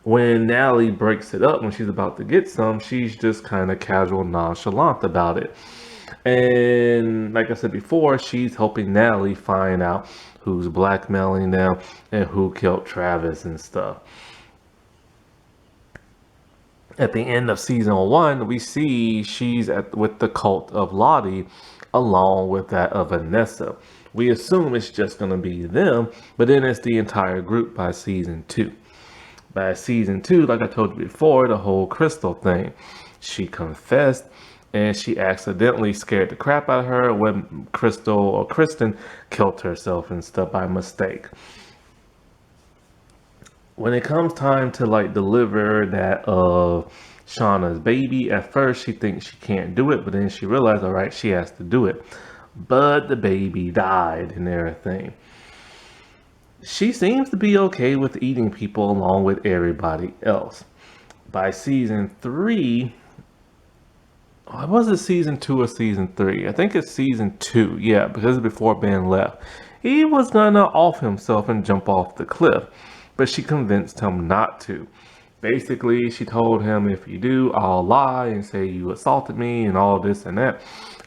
When Natalie breaks it up when she's about to get some, she's just kind of casual, nonchalant about it. And like I said before, she's helping Natalie find out who's blackmailing them and who killed Travis and stuff. At the end of season one, we see she's with the cult of Lottie along with that of Vanessa. We assume it's just going to be them, but then it's the entire group by season two. By season two, like I told you before, the whole Crystal thing. She confessed and she accidentally scared the crap out of her when Crystal or Kristen killed herself and stuff by mistake. When it comes time to like deliver that of Shauna's baby, at first she thinks she can't do it, but then she realized, all right, she has to do it. But the baby died and everything. She seems to be okay with eating people along with everybody else. By season three, was it season two or season three? I think it's season two. Yeah, because before Ben left, he was gonna off himself and jump off the cliff, but she convinced him not to. Basically, she told him, if you do, I'll lie and say you assaulted me and all this and that,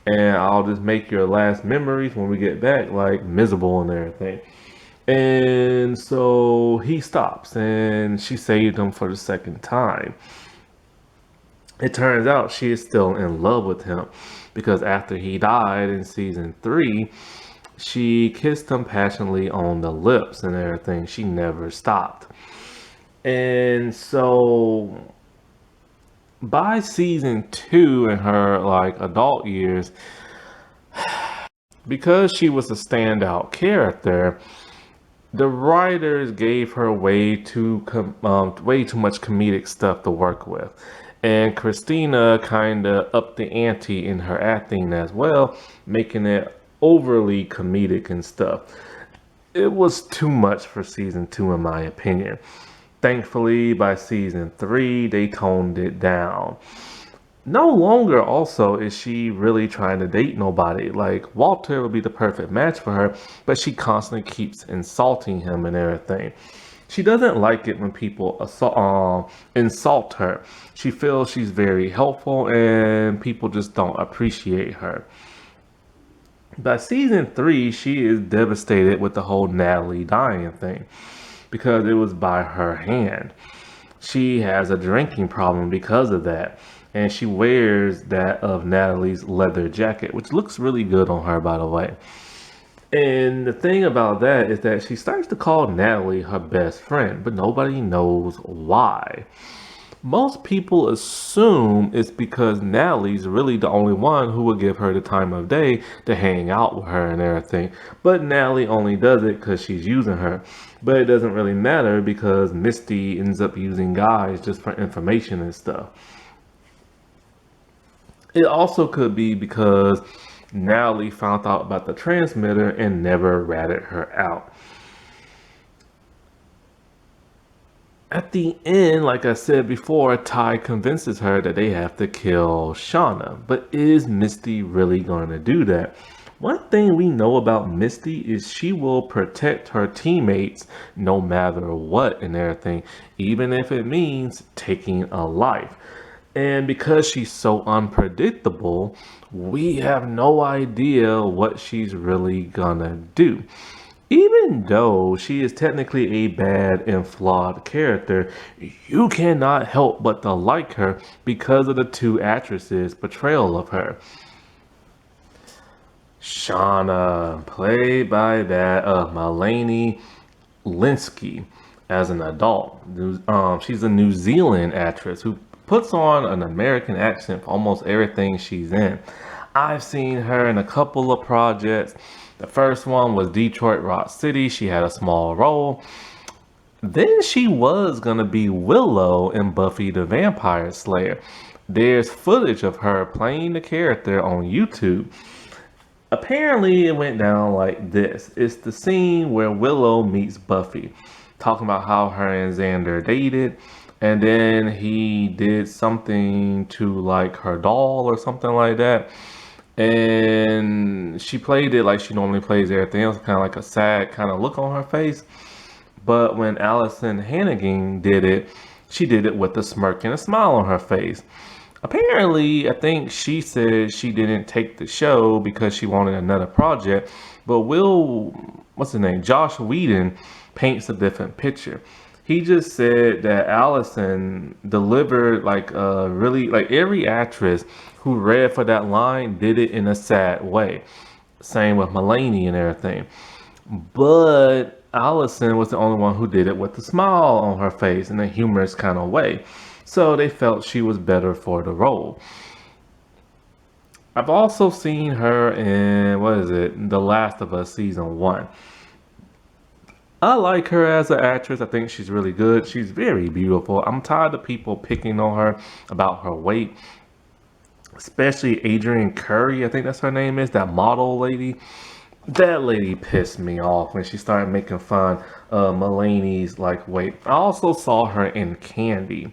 and I'll just make your last memories when we get back like miserable and everything. And so he stops, and she saved him for the second time. It turns out she is still in love with him because after he died in season three, she kissed him passionately on the lips and everything. She never stopped. And so by season two in her like adult years, because she was a standout character, the writers gave her way too much comedic stuff to work with, and Christina kind of upped the ante in her acting as well, making it overly comedic and stuff. It was too much for season two, in my opinion. Thankfully, by season three, they toned it down. No longer also is she really trying to date nobody. Like Walter would be the perfect match for her, but she constantly keeps insulting him and everything. She doesn't like it when people insult her. She feels she's very helpful and people just don't appreciate her. By season three, she is devastated with the whole Natalie dying thing because it was by her hand. She has a drinking problem because of that. And she wears that of Natalie's leather jacket, which looks really good on her, by the way. And the thing about that is that she starts to call Natalie her best friend, but nobody knows why. Most people assume it's because Natalie's really the only one who would give her the time of day to hang out with her and everything. But Natalie only does it because she's using her. But it doesn't really matter because Misty ends up using guys just for information and stuff. It also could be because Natalie found out about the transmitter and never ratted her out. At the end, like I said before, Ty convinces her that they have to kill Shauna. But is Misty really going to do that? One thing we know about Misty is she will protect her teammates no matter what and everything, even if it means taking a life. And because she's so unpredictable, we have no idea what she's really gonna do. Even though she is technically a bad and flawed character, you cannot help but to like her because of the two actresses' portrayal of her. Shauna, played by that of Mulaney Linsky as an adult. She's a New Zealand actress who puts on an American accent for almost everything she's in. I've seen her in a couple of projects. The first one was Detroit Rock City. She had a small role. Then she was gonna be Willow in Buffy the Vampire Slayer. There's footage of her playing the character on YouTube. Apparently, it went down like this. It's the scene where Willow meets Buffy, talking about how her and Xander dated, and then he did something to like her doll or something like that. And she played it like she normally plays everything else, kind of like a sad kind of look on her face. But when Allison Hannigan did it, she did it with a smirk and a smile on her face. Apparently, I think she said she didn't take the show because she wanted another project. But what's his name? Josh Whedon paints a different picture. He just said that Allison delivered like really like every actress who read for that line did it in a sad way. Same with Mulaney and everything. But Allison was the only one who did it with a smile on her face in a humorous kind of way. So they felt she was better for the role. I've also seen her in, what is it, The Last of Us season 1. I like her as an actress. I think she's really good. She's very beautiful. I'm tired of people picking on her about her weight, especially Adrian Curry. I think that's her name is, that model lady. That lady pissed me off when she started making fun of Mulaney's like weight. I also saw her in Candy,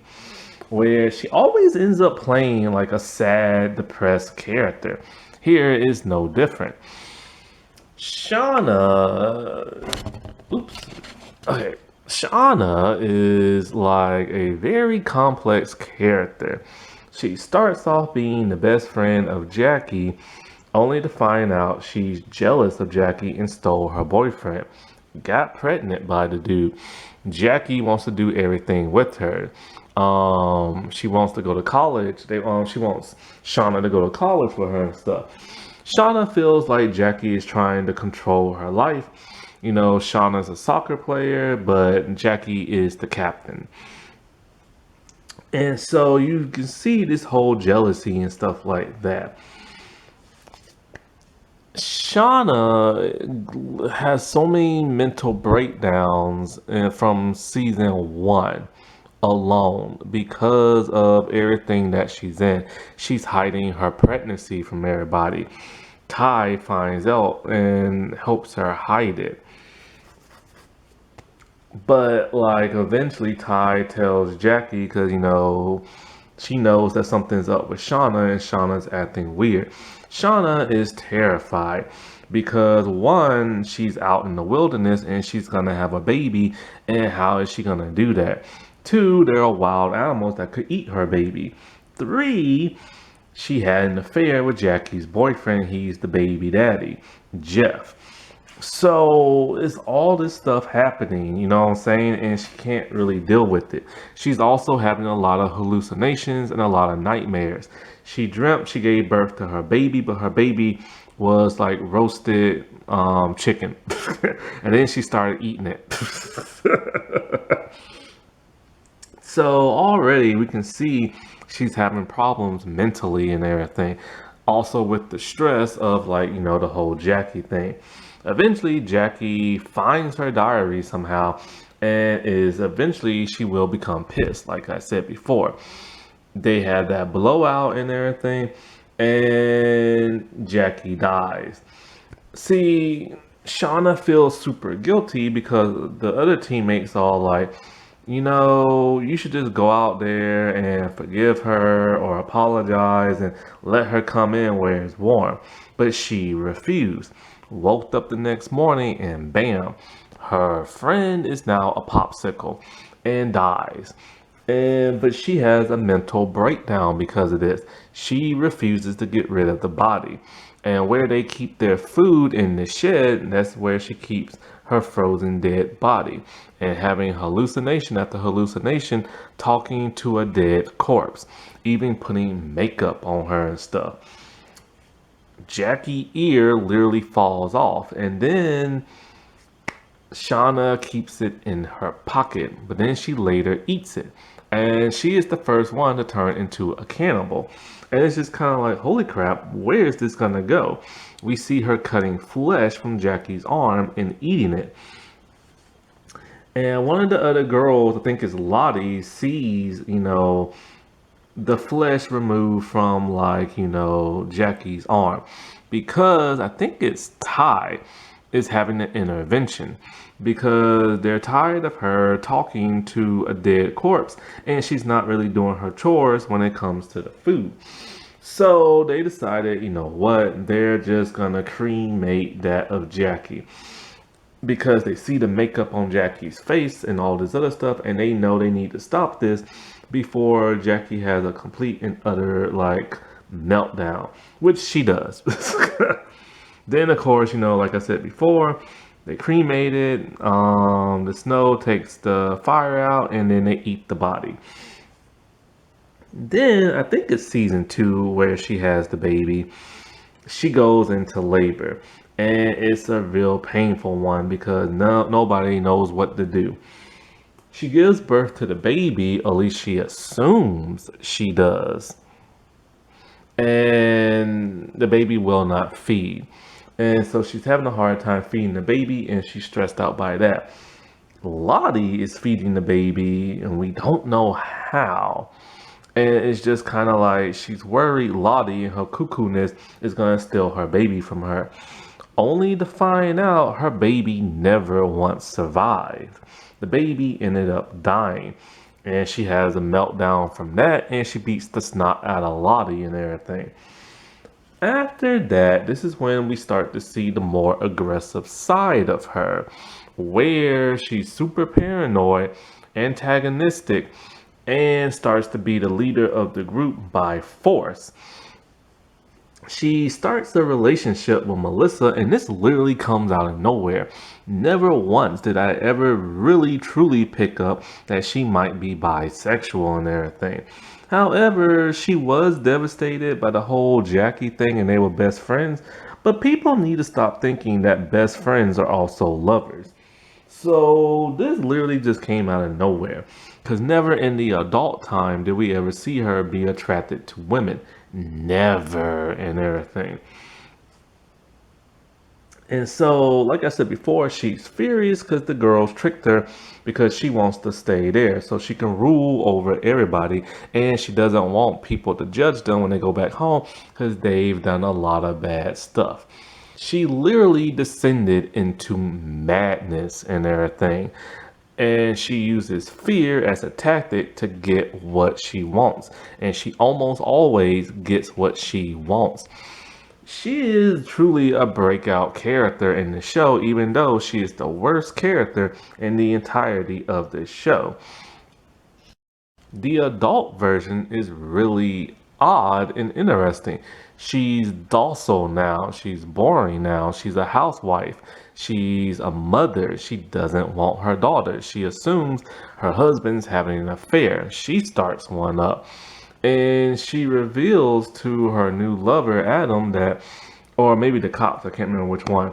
where she always ends up playing like a sad, depressed character. Here is no different. Shauna, oops, okay. Shauna is like a very complex character. She starts off being the best friend of Jackie, only to find out she's jealous of Jackie and stole her boyfriend. Got pregnant by the dude. Jackie wants to do everything with her. She wants to go to college. She wants Shauna to go to college with her and stuff. Shauna feels like Jackie is trying to control her life. You know, Shauna's a soccer player, but Jackie is the captain. And so you can see this whole jealousy and stuff like that. Shauna has so many mental breakdowns from season 1 alone because of everything that she's in. She's hiding her pregnancy from everybody. Ty finds out and helps her hide it. But like eventually Ty tells Jackie because she knows that something's up with Shauna and Shauna's acting weird. Shauna is terrified because one, she's out in the wilderness and she's gonna have a baby, and how is she gonna do that? Two, there are wild animals that could eat her baby. Three, she had an affair with Jackie's boyfriend. He's the baby daddy, Jeff. So it's all this stuff happening, you know what I'm saying? And she can't really deal with it. She's also having a lot of hallucinations and a lot of nightmares. She dreamt she gave birth to her baby, but her baby was like roasted chicken. And then she started eating it. So already we can see she's having problems mentally and everything. Also with the stress of the whole Jackie thing. Eventually, Jackie finds her diary somehow, and eventually she will become pissed, like I said before. They have that blowout and everything, and Jackie dies. See, Shauna feels super guilty because the other teammates all like, you should just go out there and forgive her or apologize and let her come in where it's warm. But she refused. Woke up the next morning and bam, her friend is now a popsicle and dies. But she has a mental breakdown because of this. She refuses to get rid of the body. And where they keep their food in the shed, that's where she keeps her frozen dead body. And having hallucination after hallucination, talking to a dead corpse, even putting makeup on her and stuff. Jackie's ear literally falls off, and then Shauna keeps it in her pocket, but then she later eats it. And she is the first one to turn into a cannibal. And it's just kind of like, holy crap, where is this gonna go? We see her cutting flesh from Jackie's arm and eating it. And one of the other girls, I think is Lottie, sees, the flesh removed from like, Jackie's arm because I think it's Ty is having an intervention because they're tired of her talking to a dead corpse and she's not really doing her chores when it comes to the food. So they decided, you know what, they're just gonna cremate that of Jackie because they see the makeup on Jackie's face and all this other stuff, and they know they need to stop this before Jackie has a complete and utter like meltdown, which she does. Then, of course, like I said before, they cremate it. The snow takes the fire out, and then they eat the body. Then I think it's season two where she has the baby. She goes into labor, and it's a real painful one because nobody knows what to do. She gives birth to the baby, at least she assumes she does, and the baby will not feed. And so she's having a hard time feeding the baby, and she's stressed out by that. Lottie is feeding the baby, and we don't know how. And it's just kind of like she's worried Lottie and her cuckoo-ness is going to steal her baby from her. Only to find out her baby never once survived. The baby ended up dying. And she has a meltdown from that, and she beats the snot out of Lottie and everything. After that, this is when we start to see the more aggressive side of her, where she's super paranoid, antagonistic, and starts to be the leader of the group by force. She starts a relationship with Melissa, and this literally comes out of nowhere. Never once did I ever really truly pick up that she might be bisexual and everything. However, she was devastated by the whole Jackie thing and they were best friends, but people need to stop thinking that best friends are also lovers. So this literally just came out of nowhere. Because never in the adult time did we ever see her be attracted to women. Never and everything. And so, like I said before, she's furious because the girls tricked her because she wants to stay there so she can rule over everybody. And she doesn't want people to judge them when they go back home because they've done a lot of bad stuff. She literally descended into madness and everything. And she uses fear as a tactic to get what she wants. And she almost always gets what she wants. She is truly a breakout character in the show, even though she is the worst character in the entirety of the show. The adult version is really odd and interesting. She's docile now. She's boring now. She's a housewife. She's a mother. She doesn't want her daughter. She assumes her husband's having an affair. She starts one up. And she reveals to her new lover, Adam, that, or maybe the cops, I can't remember which one,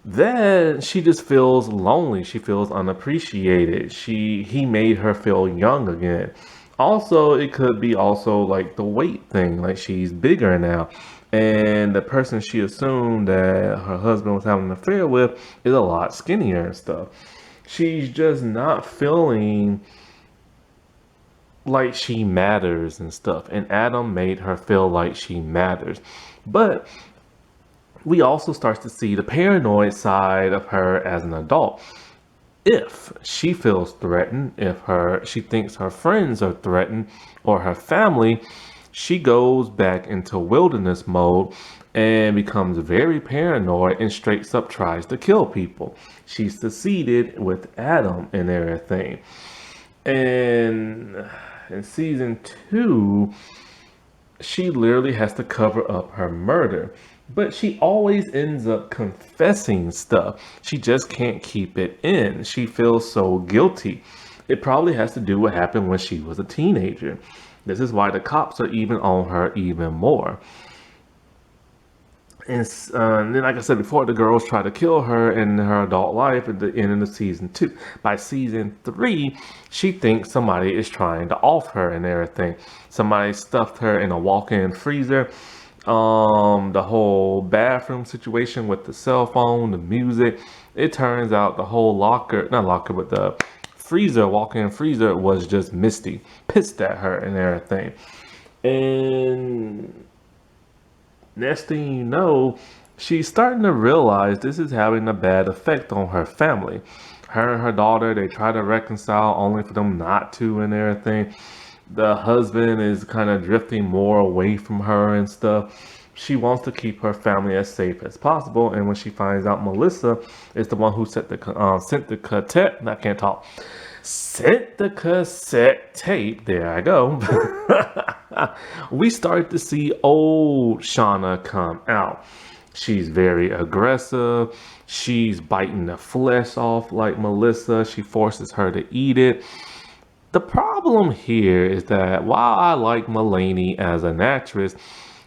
that she just feels lonely. She feels unappreciated. He made her feel young again. Also, it could be also like the weight thing, like she's bigger now. And the person she assumed that her husband was having an affair with is a lot skinnier and stuff. She's just not feeling like she matters and stuff. And Adam made her feel like she matters. But we also start to see the paranoid side of her as an adult. If she feels threatened, if she thinks her friends are threatened or her family, she goes back into wilderness mode and becomes very paranoid and straight up tries to kill people. She succeeded with Adam and everything. And in season two, she literally has to cover up her murder. But she always ends up confessing stuff. She just can't keep it in. She feels so guilty. It probably has to do with what happened when she was a teenager. This is why the cops are even on her even more. And then, like I said before, the girls try to kill her in her adult life at the end of the season two. By season three, she thinks somebody is trying to off her and everything. Somebody stuffed her in a walk-in freezer. The whole bathroom situation with the cell phone, the music. It turns out the whole locker, not locker, but the freezer, walk-in freezer was just Misty, pissed at her and everything. And next thing you know, she's starting to realize this is having a bad effect on her family. Her and her daughter, they try to reconcile only for them not to and everything. The husband is kind of drifting more away from her and stuff. She wants to keep her family as safe as possible, and when she finds out Melissa is the one who sent the cassette, I can't talk, sent the cassette tape, there I go. We start to see old Shauna come out. She's very aggressive. She's biting the flesh off like Melissa. She forces her to eat it. The problem here is that while I like Mulaney as an actress,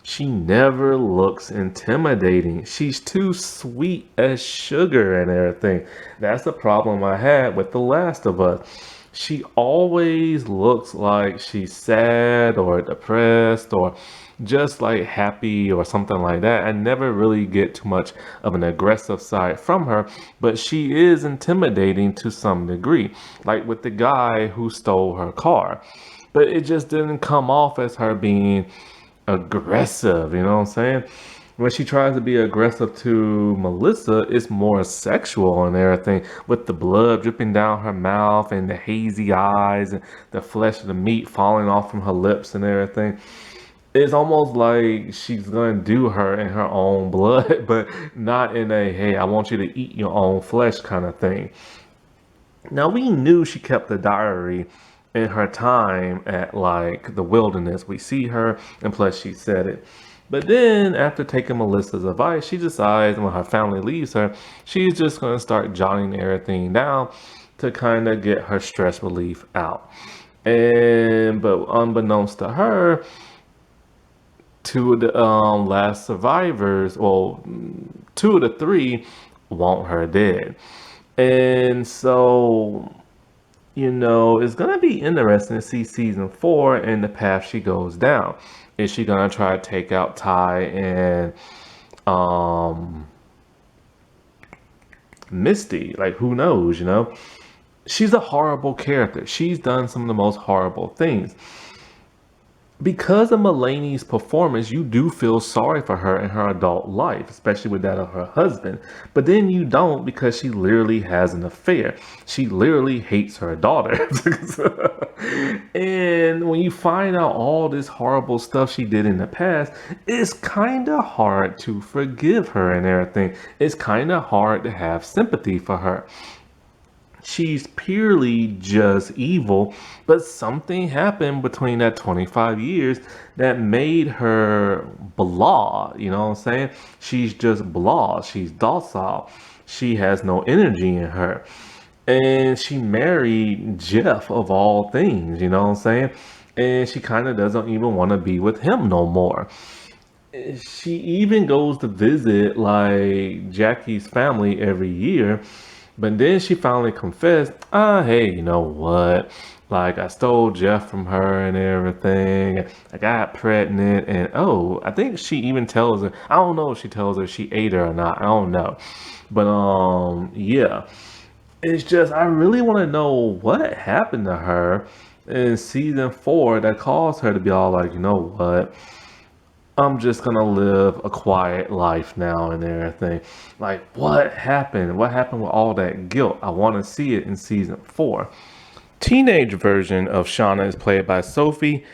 she never looks intimidating. She's too sweet as sugar and everything. That's the problem I had with The Last of Us. She always looks like she's sad or depressed or just like happy or something like that. I never really get too much of an aggressive side from her, but she is intimidating to some degree, like with the guy who stole her car. But it just didn't come off as her being aggressive, you know what I'm saying? When she tries to be aggressive to Melissa, it's more sexual and everything, with the blood dripping down her mouth and the hazy eyes and the flesh of the meat falling off from her lips and everything. It's almost like she's gonna do her in her own blood, but not in a hey, I want you to eat your own flesh kind of thing. Now we knew she kept the diary in her time at like the wilderness. We see her, and plus she said it. But then after taking Melissa's advice, she decides when her family leaves her, she's just gonna start jotting everything down to kind of get her stress relief out. And but unbeknownst to her, two of the last survivors, well, two of the three want her dead. And so, it's gonna be interesting to see season four and the path she goes down. Is she gonna try to take out Ty and um Misty? Like who knows? She's a horrible character. She's done some of the most horrible things. Because of Mulaney's performance, you do feel sorry for her in her adult life, especially with that of her husband. But then you don't because she literally has an affair. She literally hates her daughter. And when you find out all this horrible stuff she did in the past, it's kind of hard to forgive her and everything. It's kind of hard to have sympathy for her. She's purely just evil, but something happened between that 25 years that made her blah. You know what I'm saying? She's just blah. She's docile. She has no energy in her. And she married Jeff of all things, you know what I'm saying? And she kind of doesn't even want to be with him no more. She even goes to visit like Jackie's family every year, but then she finally confessed, hey, you know what? Like, I stole Jeff from her and everything. I got pregnant, and oh, I think she even tells her, I don't know if she tells her she ate her or not. I don't know. But, yeah. It's just, I really want to know what happened to her in season four that caused her to be all like, you know what? I'm just gonna live a quiet life now and everything. Like, what happened? What happened with all that guilt? I want to see it in season four. Teenage version of Shauna is played by Sophie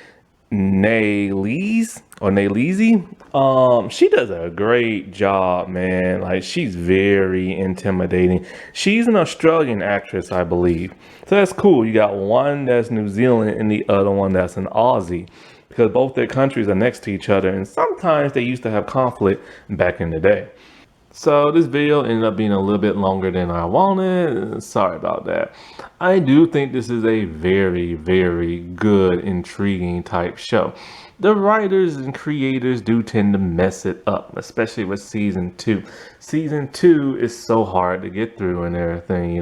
Nalese or Nalese. She does a great job, man. Like, she's very intimidating. She's an Australian actress, I believe. So that's cool. You got one that's New Zealand and the other one that's an Aussie, because both their countries are next to each other, and sometimes they used to have conflict back in the day. So this video ended up being a little bit longer than I wanted. Sorry about that. I do think this is a very, very good, intriguing type show. The writers and creators do tend to mess it up, especially with season two. Season two is so hard to get through and everything,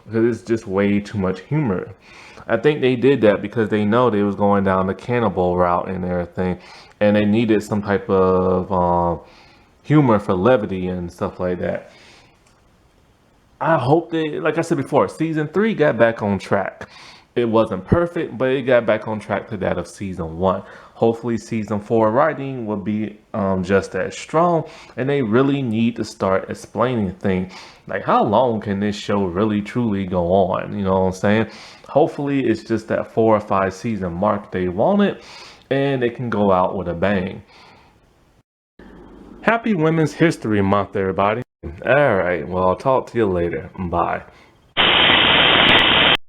because it's just way too much humor. I think they did that because they know they was going down the cannibal route and everything, and they needed some type of humor for levity and stuff like that. I hope they, like I said before, season three got back on track. It wasn't perfect, but it got back on track to that of season one. Hopefully, season four writing will be just as strong, and they really need to start explaining things like how long can this show really truly go on? You know what I'm saying? Hopefully, it's just that 4 or 5 season mark they wanted, and they can go out with a bang. Happy Women's History Month, everybody. All right, well, I'll talk to you later. Bye.